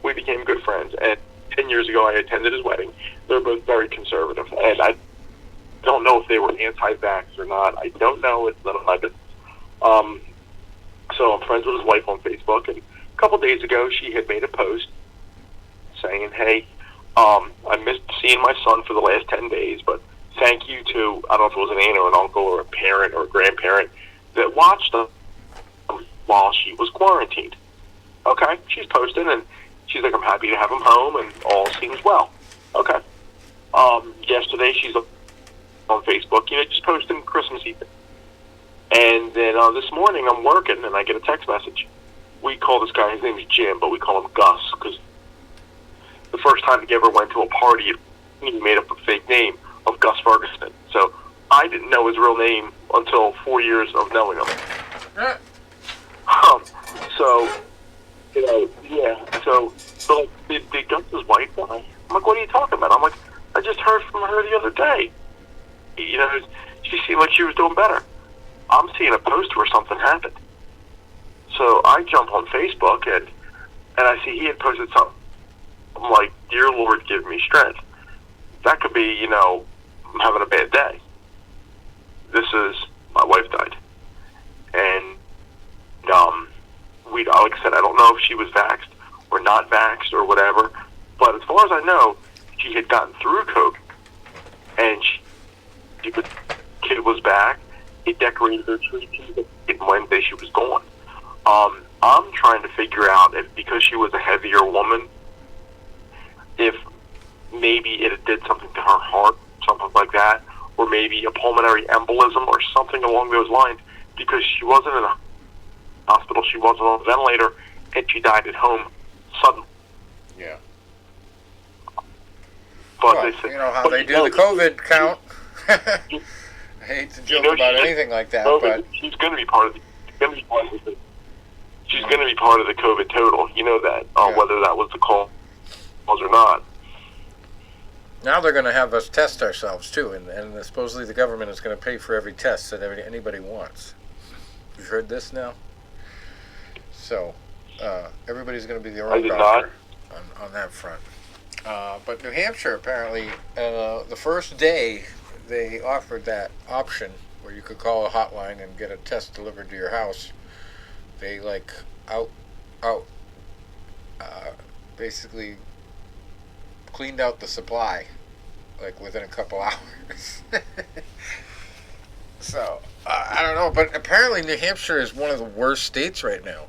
We became good friends, and 10 years ago I attended his wedding. They're both very conservative, and I don't know if they were anti-vax or not. I don't know. It's none of my business. So I'm friends with his wife on Facebook, and a couple days ago she had made a post saying, hey, I missed seeing my son for the last 10 days, but thank you to, I don't know if it was an aunt or an uncle or a parent or a grandparent that watched him while she was quarantined. Okay, she's posted, and she's like, I'm happy to have him home, and all seems well. Okay. Yesterday, she's on Facebook, just posting Christmas Eve. And then this morning, I'm working, and I get a text message. We call this guy, his name is Jim, but we call him Gus, because the first time he ever went to a party, he made up a fake name of Gus Ferguson. So I didn't know his real name until 4 years of knowing him. So... yeah. So did Gus's wife die? I'm like, what are you talking about? I'm like, I just heard from her the other day. She seemed like she was doing better. I'm seeing a post where something happened. So I jump on Facebook, and I see he had posted something. I'm like, dear Lord, give me strength. That could be, I'm having a bad day. This is, my wife died. And, like I said, I don't know if she was vaxxed or not vaxxed or whatever, but as far as I know, she had gotten through COVID, and the kid was back. He decorated her tree, and Wednesday she was gone. I'm trying to figure out if, because she was a heavier woman, if maybe it did something to her heart, something like that, or maybe a pulmonary embolism or something along those lines, because she wasn't in a hospital, she wasn't on a ventilator, and she died at home suddenly. Yeah. But well, they said, how they do the COVID count. I hate to joke about anything like that, but she's going to be part of the. She's going to be part of the COVID total. You know that, whether that was the cause or not. Now they're going to have us test ourselves too, and supposedly the government is going to pay for every test that anybody wants. You've heard this now? So everybody's going to be their own doctor on that front. But New Hampshire, apparently, the first day they offered that option where you could call a hotline and get a test delivered to your house. They basically cleaned out the supply, like within a couple hours. So I don't know, but apparently New Hampshire is one of the worst states right now.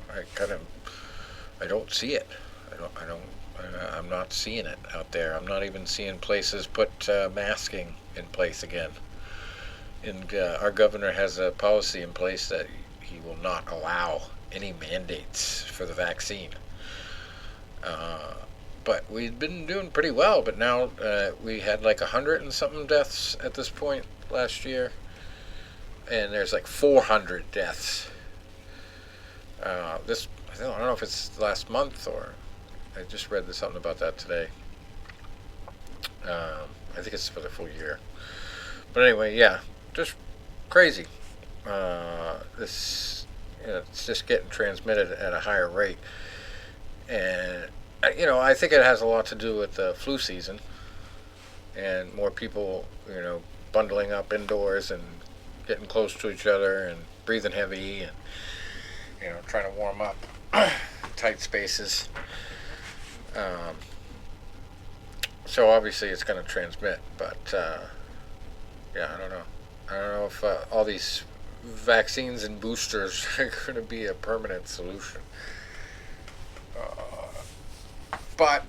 I don't see it. I'm not seeing it out there. I'm not even seeing places put masking in place again. And our governor has a policy in place that he will not allow any mandates for the vaccine. But we've been doing pretty well. But now we had like 100 and something deaths at this point last year, and there's like 400 deaths. I don't know if it's last month or I just read something about that today. I think it's for the full year. But anyway, yeah, just crazy. It's just getting transmitted at a higher rate, and I think it has a lot to do with the flu season and more people, bundling up indoors and getting close to each other and breathing heavy and trying to warm up tight spaces. So obviously it's going to transmit, but I don't know. I don't know if all these vaccines and boosters are going to be a permanent solution. But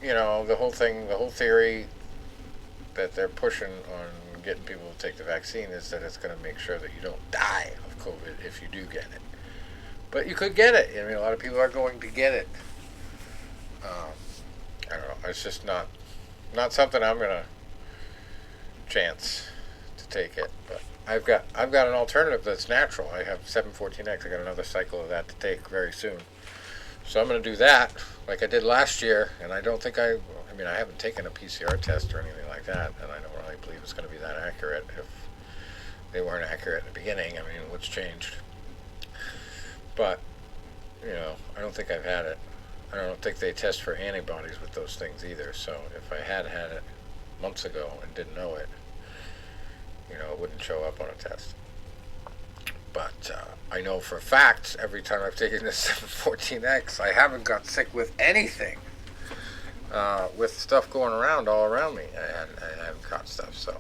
the whole theory that they're pushing on getting people to take the vaccine is that it's going to make sure that you don't die of COVID if you do get it. But you could get it. A lot of people are going to get it. I don't know. It's just not something I'm gonna chance to take it. But I've got an alternative that's natural. I have 714X. I got another cycle of that to take very soon. So I'm gonna do that like I did last year. And I don't think I haven't taken a PCR test or anything like that, and I don't really believe it's going to be that accurate. If they weren't accurate in the beginning, what's changed? But I don't think I've had it. I don't think they test for antibodies with those things either. So if I had it months ago and didn't know it, it wouldn't show up on a test. But I know for a fact, every time I've taken this 714X, I haven't got sick with anything. With stuff going around all around me, I haven't caught stuff. So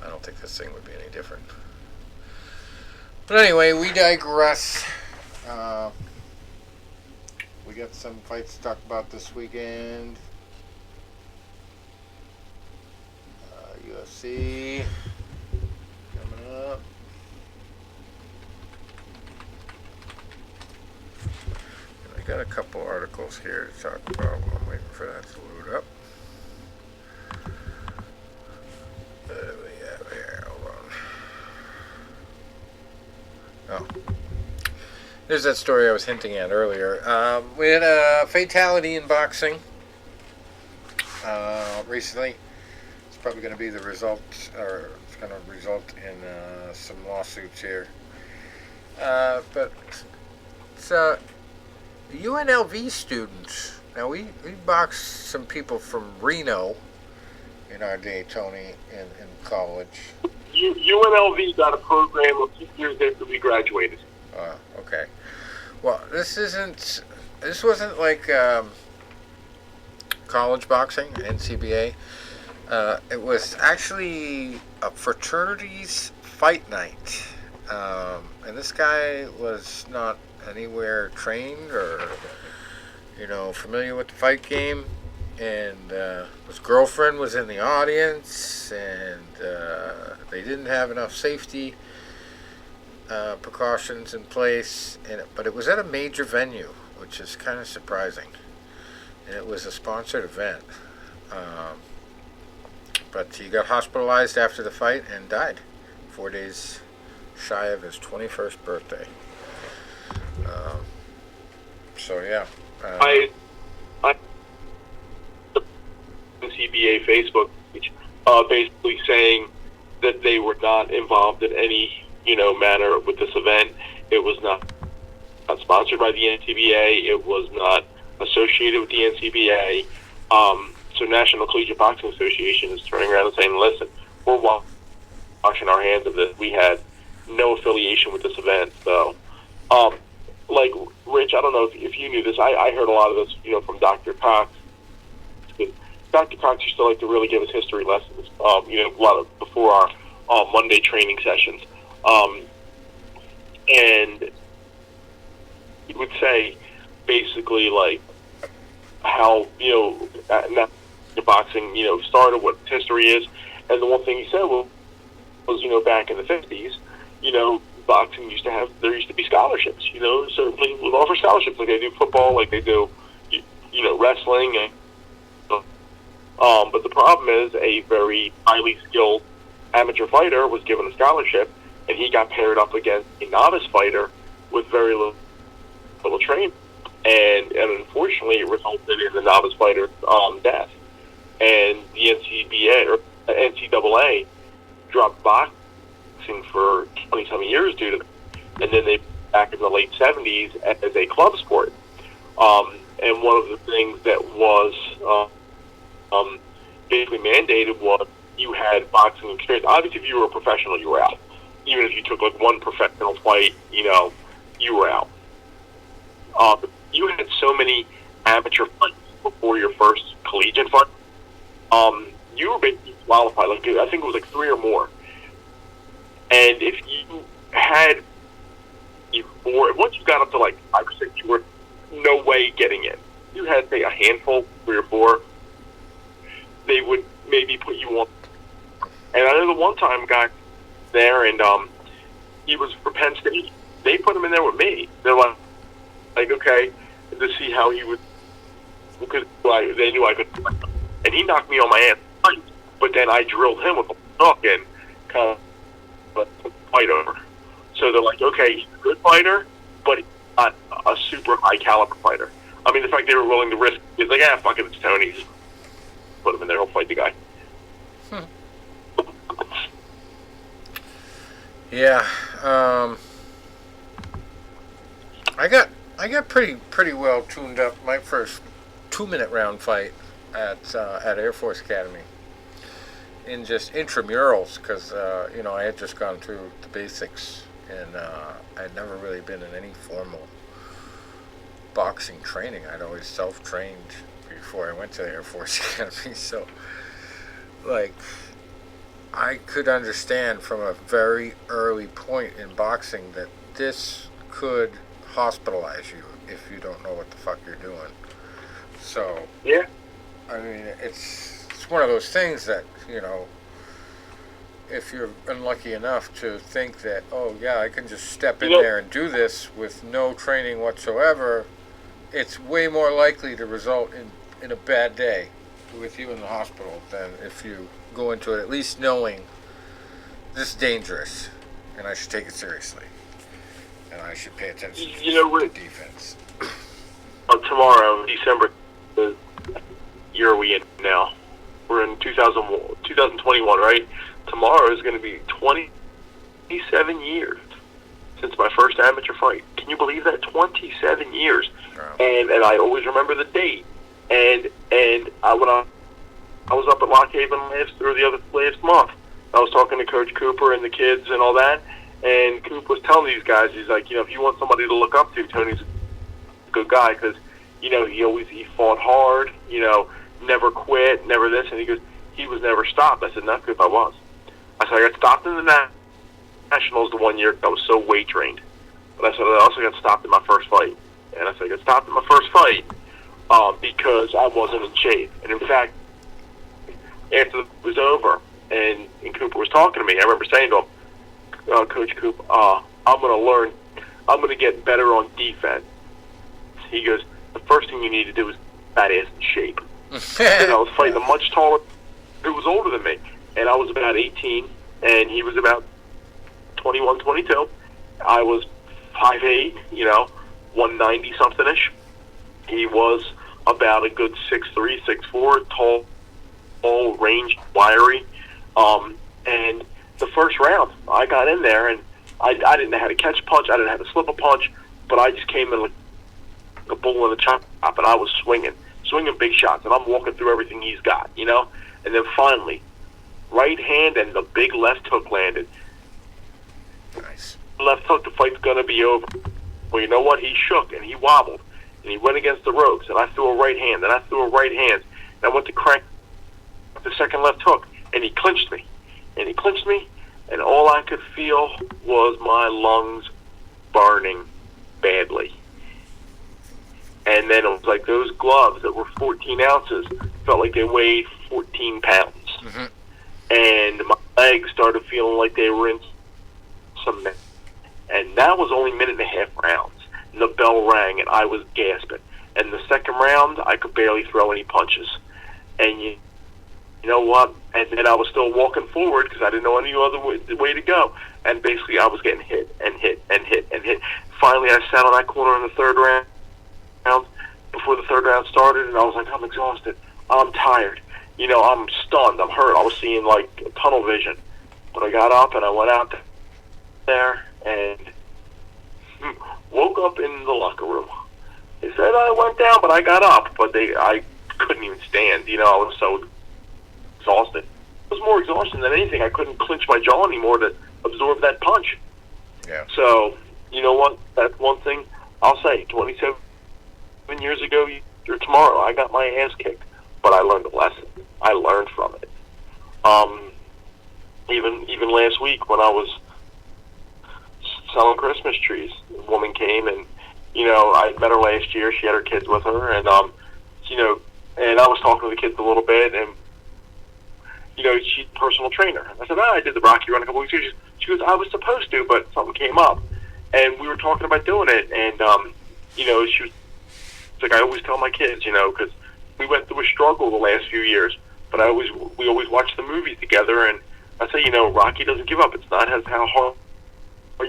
I don't think this thing would be any different. But anyway, we digress. We got some fights to talk about this weekend. UFC coming up. And I got a couple articles here to talk about. I'm waiting for that to load up. What do we have here? Hold on. Oh. There's that story I was hinting at earlier. We had a fatality in boxing recently. It's probably going to be the result, or it's going to result in some lawsuits here. But it's UNLV students. Now, we boxed some people from Reno in our day, Tony, in college. UNLV got a program of 2 years after we graduated. Okay. Well, this wasn't like college boxing, NCBA. It was actually a fraternity's fight night. And this guy was not anywhere trained or, familiar with the fight game. And his girlfriend was in the audience, and they didn't have enough safety precautions in place, but it was at a major venue, which is kind of surprising, and it was a sponsored event. But he got hospitalized after the fight and died 4 days shy of his 21st birthday. So yeah, I the CBA Facebook page, basically saying that they were not involved in any manner with this event. It was not sponsored by the NCBA. It was not associated with the NCBA. So National Collegiate Boxing Association is turning around and saying, listen, we're washing our hands of this. We had no affiliation with this event. So, like, Rich, I don't know if you knew this. I heard a lot of this, from Dr. Cox Dr. Cox used to like to really give us history lessons, a lot of before our Monday training sessions. And he would say basically like how, boxing, started, what history is. And the one thing he said was back in the 50s, boxing there used to be scholarships, certain people would offer scholarships like they do football, like they do, wrestling. And, but the problem is a very highly skilled amateur fighter was given a scholarship, and he got paired up against a novice fighter with very little training. And unfortunately, it resulted in the novice fighter's death. And the NCAA dropped boxing for 20-some years due to that. And then they, back in the late 70s, as a club sport. And one of the things that was basically mandated was you had boxing experience. Obviously, if you were a professional, you were out. Even if you took like one professional fight, you were out. You had so many amateur fights before your first collegiate fight. You were basically qualified. Like I think it was like 3 or more. And if you had once you got up to like 5 or 6, you were no way getting in. You had say a handful, 3 or 4. They would maybe put you on. And I know the one time guy there, and he was for Penn State. They put him in there with me. They're like okay, to see how he would, because they knew I could. And he knocked me on my ass, but then I drilled him with a hook and kind of fight over. So they're like, okay, he's a good fighter, but he's not a super high caliber fighter. I mean, the fact they were willing to risk, it's like, fuck it, it's Tony. Just put him in there, he'll fight the guy. Yeah, I got pretty well tuned up my first 2-minute round fight at Air Force Academy in just intramurals because I had just gone through the basics and I had never really been in any formal boxing training. I'd always self-trained before I went to the Air Force Academy, so like I could understand from a very early point in boxing that this could hospitalize you if you don't know what the fuck you're doing. So yeah, I mean it's one of those things that if you're unlucky enough to think that I can just step in there and do this with no training whatsoever, it's way more likely to result in a bad day with you in the hospital than if you go into it at least knowing this is dangerous and I should take it seriously and I should pay attention to defense. Tomorrow, December, the year are we in now? We're in 2021, right? Tomorrow is going to be 27 years since my first amateur fight. Can you believe that? 27 years. Wow. And I always remember the date. And when I was up at Lock Haven last month, I was talking to Coach Cooper and the kids and all that, and Coop was telling these guys, he's like, if you want somebody to look up to, Tony's a good guy because, he fought hard, never quit, never this, and he goes, he was never stopped. I said, not Coop, I was. I said, I got stopped in the Nationals the one year. I was so weight trained. But I said, I also got stopped in my first fight. And I said, I got stopped in my first fight because I wasn't in shape. And in fact, after it was over and Cooper was talking to me, I remember saying to him, Coach Coop, I'm going to get better on defense. He goes, the first thing you need to do is fat ass in shape. And I was fighting a much taller, who was older than me. And I was about 18, and he was about 21, 22. I was 5'8", 190-something-ish. He was about a good 6'3", 6'4", tall, range, wiry. And the first round, I got in there, and I didn't know how to catch a punch. I didn't know how to slip a punch, but I just came in like a bull in a chop, and I was swinging big shots, and I'm walking through everything he's got, And then finally, right hand and the big left hook landed. Nice. Left hook, the fight's going to be over. Well, you know what? He shook, and he wobbled, and he went against the ropes, and I threw a right hand, and I went to crank the second left hook, and he clinched me. And all I could feel was my lungs burning badly. And then it was like those gloves that were 14 ounces felt like they weighed 14 pounds. Mm-hmm. And my legs started feeling like they were in some... And that was only a minute and a half rounds. And the bell rang, and I was gasping. And the second round, I could barely throw any punches. And you know what? And then I was still walking forward because I didn't know any other way to go. And basically, I was getting hit. Finally, I sat on that corner in the third round before the third round started, and I was like, I'm exhausted. I'm tired. I'm stunned. I'm hurt. I was seeing, like, tunnel vision. But I got up, and I went out there and woke up in the locker room. They said I went down, but I got up. But I couldn't even stand. I was so exhausted. It was more exhaustion than anything. I couldn't clench my jaw anymore to absorb that punch. Yeah. So, you know what? That's one thing I'll say. 27 years ago, or tomorrow, I got my ass kicked. But I learned a lesson. I learned from it. Even last week when I was selling Christmas trees, a woman came and, I met her last year. She had her kids with her, and and I was talking to the kids a little bit, and she's a personal trainer. I said, I did the Rocky Run a couple weeks ago. She goes, I was supposed to, but something came up, and we were talking about doing it, and she was like, I always tell my kids, because we went through a struggle the last few years, but we always watch the movies together, and I say, Rocky doesn't give up. It's not how hard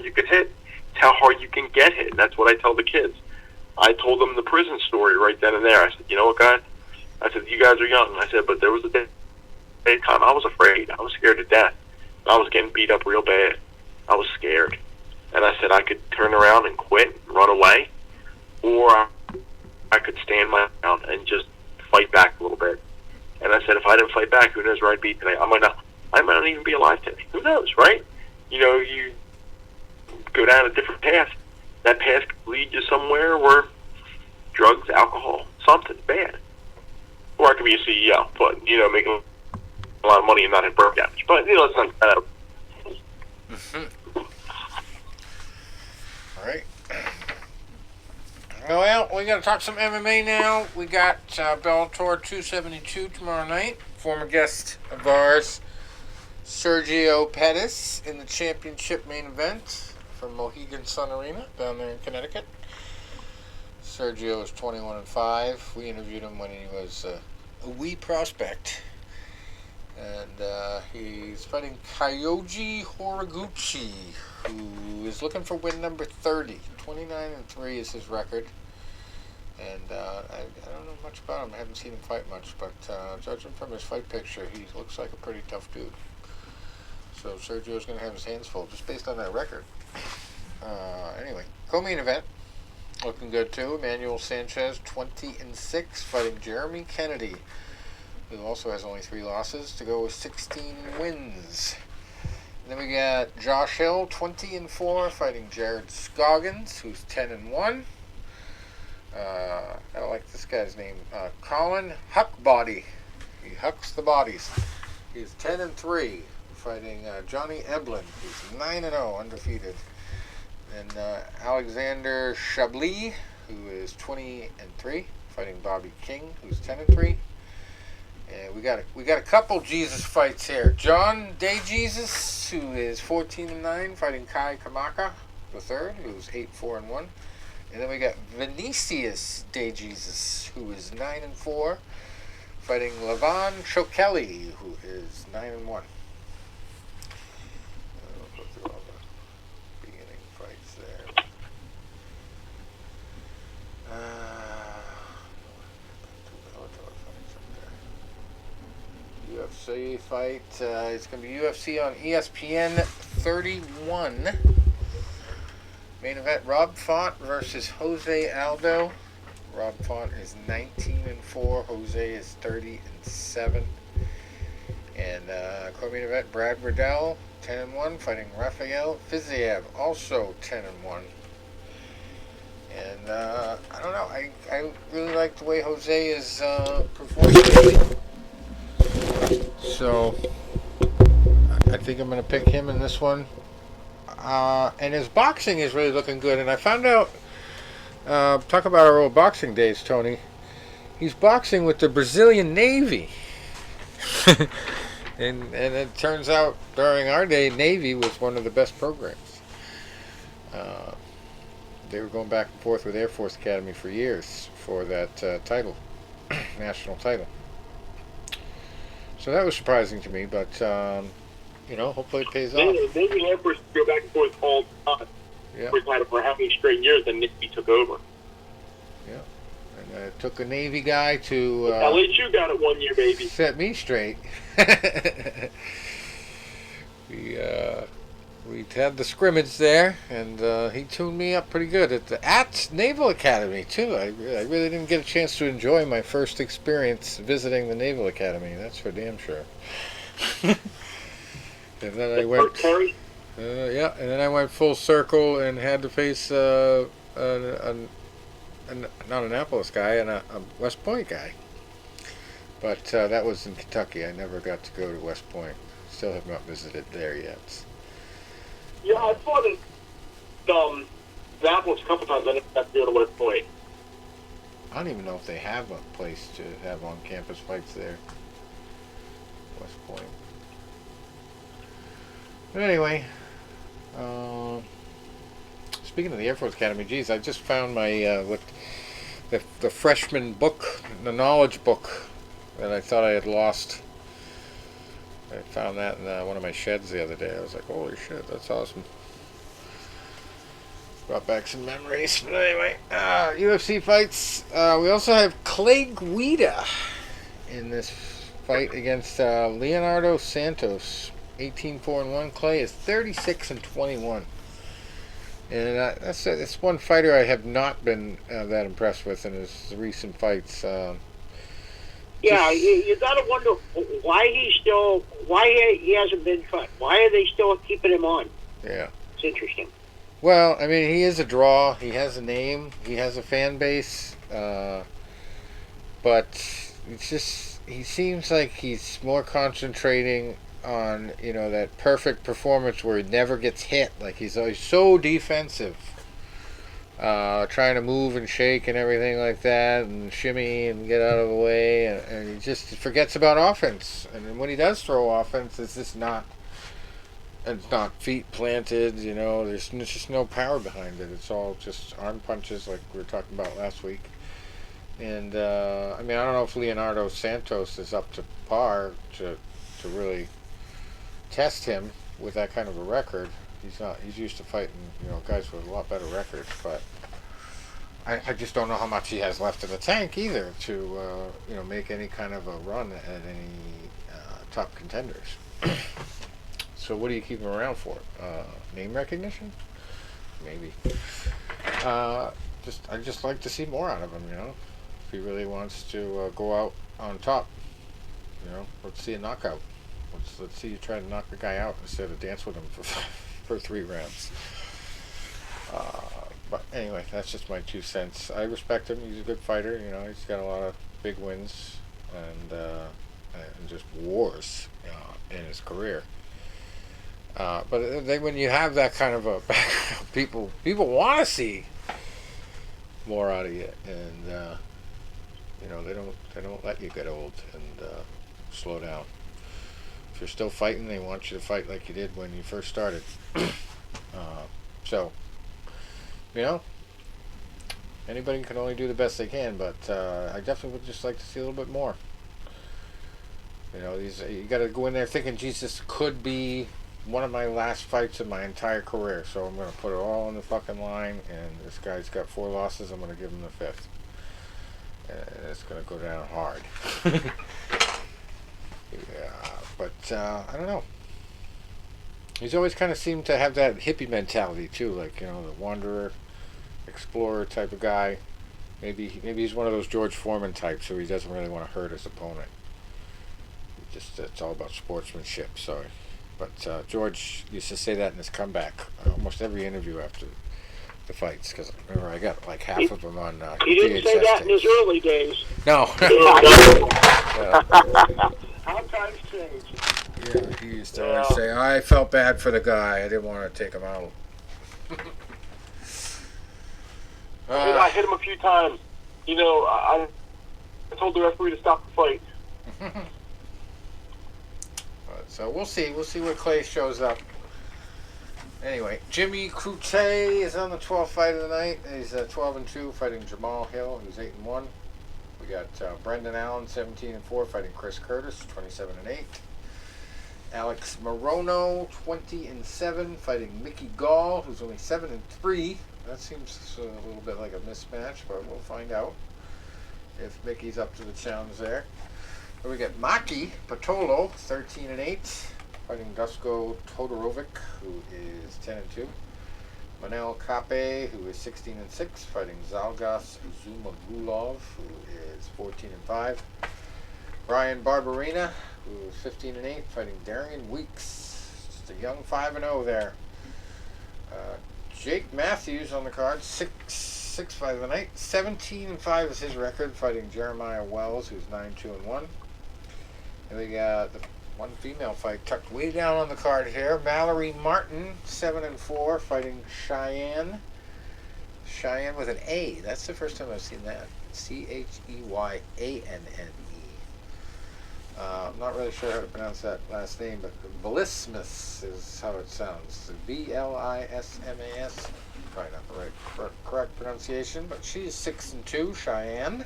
you can hit. It's how hard you can get hit. And that's what I tell the kids. I told them the prison story right then and there. I said, you know what, guys? I said, you guys are young. I said, but there was a day time I was afraid. I was scared to death. I was getting beat up real bad. I was scared. And I said I could turn around and quit and run away, or I could stand my ground and just fight back a little bit. And I said, if I didn't fight back, who knows where I'd be today? I might not even be alive today. Who knows, right? You go down a different path. That path could lead you somewhere where drugs, alcohol, something bad. Or I could be a CEO, but, making a lot of money and not have brain damage. But, it's not... Mm-hmm. All right. Well, we got to talk some MMA now. We got Bellator 272 tomorrow night. Former guest of ours, Sergio Pettis, in the championship main event from Mohegan Sun Arena down there in Connecticut. Sergio is 21-5. We interviewed him when he was a wee prospect. And he's fighting Kyoji Horiguchi, who is looking for win number 30. 29-3 is his record. And I don't know much about him. I haven't seen him fight much, but judging from his fight picture, he looks like a pretty tough dude. So Sergio's going to have his hands full just based on that record. Anyway, co-main event. Looking good too. Emmanuel Sanchez, 20-6, fighting Jeremy Kennedy, who also has only 3 losses, to go with 16 wins. And then we got Josh Hill, 20-4, fighting Jared Scoggins, who's 10-1. I don't like this guy's name. Colin Huckbody. He hucks the bodies. He's 10-3, fighting Johnny Eblin, who's 9-0, undefeated. And Alexander Chablis, who is 20-3, fighting Bobby King, who's 10-3. And we got a couple Jesus fights here. John Day Jesus, who is 14-9, fighting Kai Kamaka the third, who's 8-4-1. And then we got Vinicius Day Jesus, who is 9-4, fighting Levon Chokeli, who is 9-1. We'll go through all the beginning fights there. UFC fight. It's going to be UFC on ESPN 31. Main event, Rob Font versus Jose Aldo. Rob Font is 19-4. Jose is 30-7. And co-main event, Brad Riddell, 10-1, fighting Rafael Fiziev, also 10-1. And I don't know. I really like the way Jose is performing. So I think I'm going to pick him in this one. And his boxing is really looking good. And I found out, talk about our old boxing days, Tony. He's boxing with the Brazilian Navy. and it turns out during our day, Navy was one of the best programs. They were going back and forth with Air Force Academy for years for that title, national title. So that was surprising to me, but hopefully it pays off. Navy Air Force go back and forth all the time. Yeah. For how many straight years, then Navy took over. Yeah. And it took a Navy guy to at least you got it 1 year, baby. Set me straight. We had the scrimmage there, and he tuned me up pretty good at Naval Academy too. I really didn't get a chance to enjoy my first experience visiting the Naval Academy. That's for damn sure. And then I went. And then I went full circle and had to face not an Annapolis guy and a West Point guy. But that was in Kentucky. I never got to go to West Point. Still have not visited there yet. Yeah, I fought in Annapolis a couple times. I never got to go to West Point. I don't even know if they have a place to have on-campus fights there. West Point. But anyway, speaking of the Air Force Academy, geez, I just found my the freshman book, the knowledge book that I thought I had lost. I found that in one of my sheds the other day. I was like, holy shit, that's awesome. Brought back some memories. But anyway, UFC fights. We also have Clay Guida in this fight against Leonardo Santos. 18-4-1. Clay is 36-21. And that's one fighter I have not been that impressed with in his recent fights. Yeah, you got to wonder why he hasn't been cut. Why are they still keeping him on? Yeah. It's interesting. Well, I mean, he is a draw. He has a name. He has a fan base. But it's just, he seems like he's more concentrating on, that perfect performance where he never gets hit. Like, he's always so defensive. Trying to move and shake and everything like that and shimmy and get out of the way, and he just forgets about offense. And then when he does throw offense, it's not feet planted, there's just no power behind it. It's all just arm punches like we were talking about last week. And I don't know if Leonardo Santos is up to par to really test him with that kind of a record. He's not. He's used to fighting, guys with a lot better records. But I just don't know how much he has left in the tank either to, make any kind of a run at any top contenders. So what do you keep him around for? Name recognition? Maybe. I just like to see more out of him. If he really wants to go out on top, let's see a knockout. Let's see you try to knock the guy out instead of dance with him for 3 rounds. But anyway, that's just my 2 cents. I respect him. He's a good fighter. He's got a lot of big wins and just wars in his career. But then when you have that kind of a people want to see more out of you, and they don't let you get old and slow down. If you're still fighting, they want you to fight like you did when you first started. Anybody can only do the best they can, but I definitely would just like to see a little bit more. You got to go in there thinking, Jesus, could be one of my last fights of my entire career, so I'm going to put it all on the fucking line, and this guy's got 4 losses, I'm going to give him the 5th. And it's going to go down hard. But I don't know. He's always kind of seemed to have that hippie mentality too, like the wanderer, explorer type of guy. Maybe he's one of those George Foreman types, who he doesn't really want to hurt his opponent. It's all about sportsmanship. Sorry, but George used to say that in his comeback almost every interview after the fights, because remember I got like half of them on. He didn't say that in his early days. No. How times change. Yeah, he used to always say, I felt bad for the guy. I didn't want to take him out. I hit him a few times. You know, I told the referee to stop the fight. So we'll see. We'll see where Clay shows up. Anyway, Jimmy Crute is on the 12th fight of the night. He's 12-2, fighting Jamal Hill, who's 8-1. We got Brendan Allen, 17-4, fighting Chris Curtis, 27-8. Alex Morono, 20-7, fighting Mickey Gall, who's only 7-3. That seems a little bit like a mismatch, but we'll find out if Mickey's up to the challenge there. Then we got Maki Patolo, 13-8, fighting Dusko Todorovic, who is 10-2. Manel Kape, who is 16-6, fighting Zalgas Zumagulov, who is 14-5. Brian Barberina, who is 15-8, fighting Darian Weeks, just a young 5-0 there. Jake Matthews on the card, 6-5 of the night, 17-5 is his record, fighting Jeremiah Wells, who's 9-2-1. And we got the one female fight tucked way down on the card here. Mallory Martin, 7-4, fighting Cheyenne. Cheyenne with an A. That's the first time I've seen that. Cheyenne. I'm not really sure how to pronounce that last name, but Blismas is how it sounds. Blismas. Probably not the correct pronunciation, but she's 6-2, Cheyenne.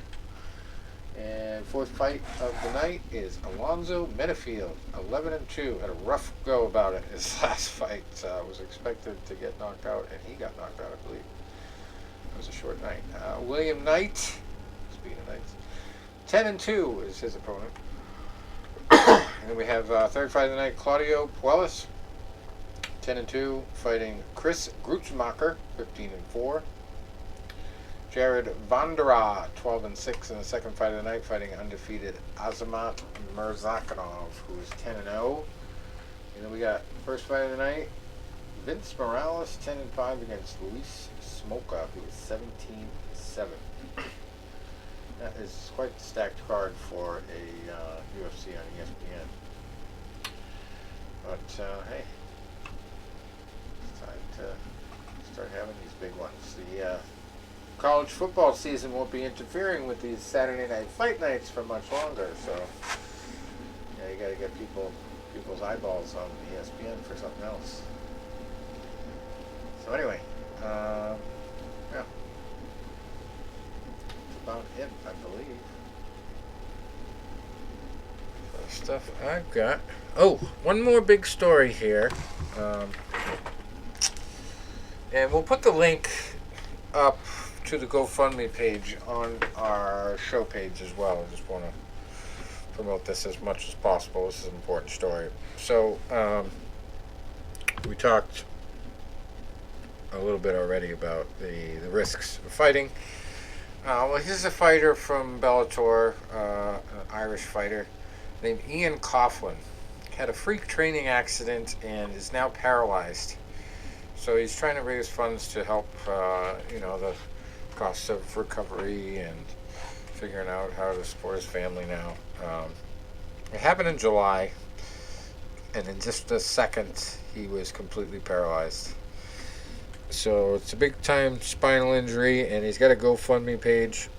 And fourth fight of the night is Alonzo Metafield, 11-2. Had a rough go about it. His last fight was expected to get knocked out, and he got knocked out, I believe. It was a short night. William Knight, speaking of Knights, 10-2 is his opponent. And then we have third fight of the night, Claudio Puelas, 10-2, fighting Chris Grutzmacher, 15-4. Jared Vandera, 12-6 in the second fight of the night, fighting undefeated Azamat Mirzakhanov, who is 10-0. And then we got first fight of the night, Vince Morales, 10-5 against Luis Smoka, who is 17-7. That is quite a stacked card for a UFC on ESPN. But hey, it's time to start having these big ones. The college football season won't be interfering with these Saturday night fight nights for much longer, so yeah, you got to get people's eyeballs on ESPN for something else. So anyway, yeah, that's about it, I believe. For the stuff I've got. Oh, one more big story here, and we'll put the link up to the GoFundMe page on our show page as well. I just want to promote this as much as possible. This is an important story. So, we talked a little bit already about the risks of fighting. Well, here's a fighter from Bellator, an Irish fighter named Ian Coughlin. Had a freak training accident and is now paralyzed. So he's trying to raise funds to help, the costs of recovery and figuring out how to support his family now. It happened in July, and in just a second, he was completely paralyzed. So it's a big time spinal injury, and he's got a GoFundMe page.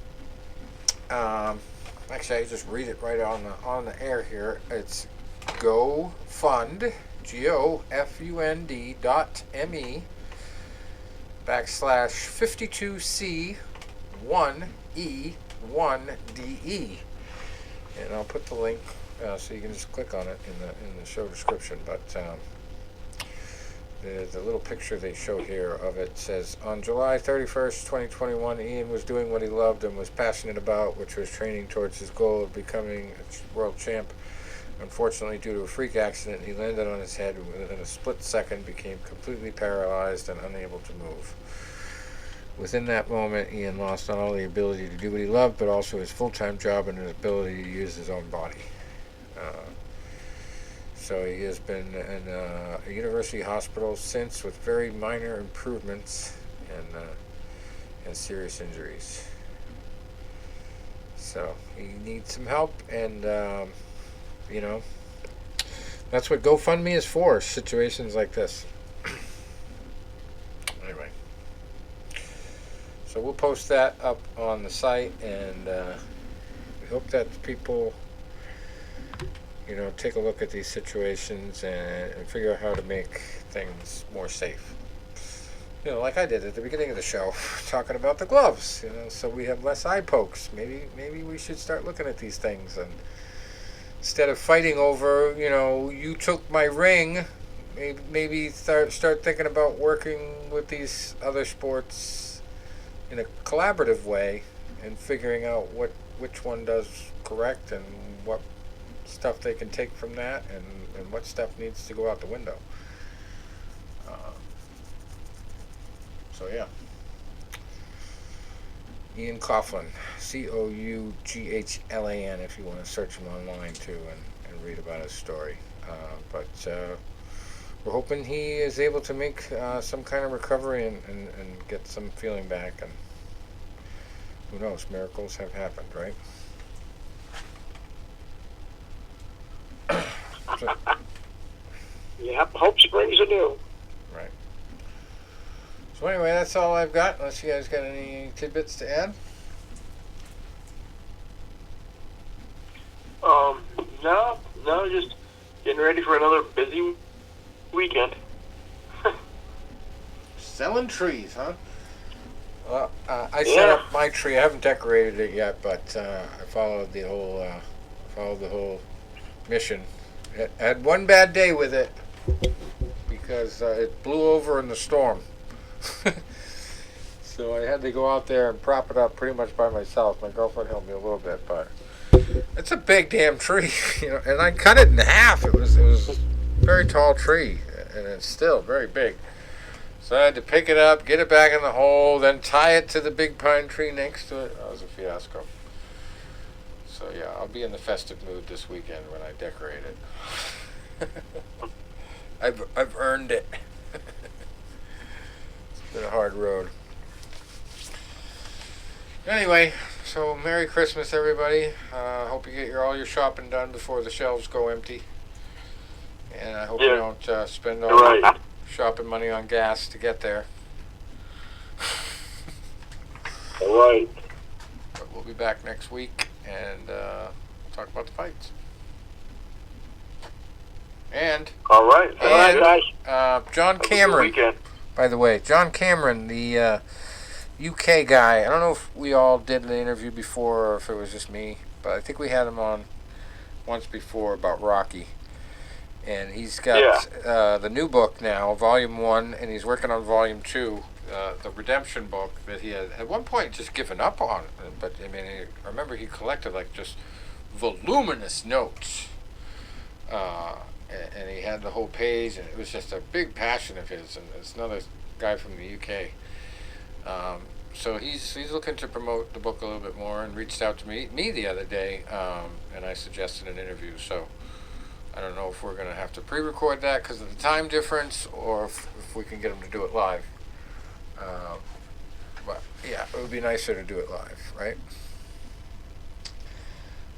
Actually, I just read it right on the air here. It's GoFund, GoFund.me/52C1E1DE, and I'll put the link so you can just click on it in the show description. But the little picture they show here of it says, on July 31st, 2021, Ian was doing what he loved and was passionate about, which was training towards his goal of becoming a world champ. Unfortunately, due to a freak accident, he landed on his head and within a split second became completely paralyzed and unable to move. Within that moment, Ian lost not only the ability to do what he loved, but also his full-time job and his ability to use his own body. So he has been in a university hospital since with very minor improvements and serious injuries. So he needs some help, and you know, that's what GoFundMe is for, situations like this. Anyway, so we'll post that up on the site, and we hope that people, you know, take a look at these situations and figure out how to make things more safe. You know, like I did at the beginning of the show, talking about the gloves, you know, so we have less eye pokes. Maybe we should start looking at these things, and instead of fighting over, you know, you took my ring, maybe start thinking about working with these other sports in a collaborative way and figuring out which one does correct and what stuff they can take from that, and what stuff needs to go out the window. So yeah, Ian Coughlin, Coughlan, if you want to search him online too and read about his story. But we're hoping he is able to make some kind of recovery and get some feeling back, and who knows, miracles have happened, right? So, Yep, hope springs anew. right. So anyway, that's all I've got, unless you guys got any tidbits to add. No, just getting ready for another busy weekend. Selling trees, huh? Well, I set up my tree. I haven't decorated it yet, but I followed the whole mission. I had one bad day with it because it blew over in the storm. So I had to go out there and prop it up pretty much by myself. My girlfriend helped me a little bit, but it's a big damn tree, you know. And I cut it in half. It was a very tall tree, and it's still very big. So I had to pick it up, get it back in the hole, then tie it to the big pine tree next to it. That was a fiasco. So yeah, I'll be in the festive mood this weekend when I decorate it. I've earned it. It's been a hard road. Anyway, so Merry Christmas, everybody. Hope you get all your shopping done before the shelves go empty. And I hope you don't spend all your shopping money on gas to get there. All right. But we'll be back next week and talk about the fights. And All right, guys. John Cameron. By the way, John Cameron, the UK guy. I don't know if we all did the interview before or if it was just me, but I think we had him on once before about Rocky. And he's got the new book now, Volume 1, and he's working on Volume 2, the Redemption book that he had at one point just given up on. But I mean, I remember he collected like just voluminous notes. And he had the whole page, and it was just a big passion of his. And it's another guy from the UK. So he's looking to promote the book a little bit more, and reached out to me the other day, and I suggested an interview. So I don't know if we're going to have to pre-record that because of the time difference, or if we can get him to do it live. But yeah, it would be nicer to do it live, right?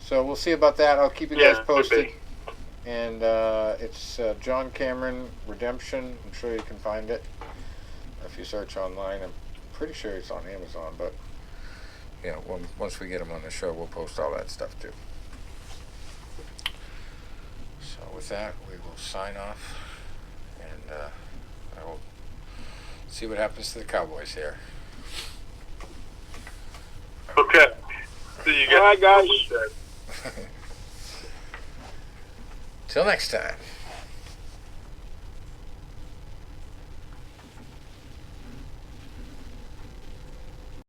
So we'll see about that. I'll keep you guys posted. And it's John Cameron Redemption. I'm sure you can find it if you search online. I'm pretty sure it's on Amazon, but you know, once we get him on the show, we'll post all that stuff too. So with that, we will sign off, and I will see what happens to the Cowboys here. Okay. See you guys. All right, guys. Till next time.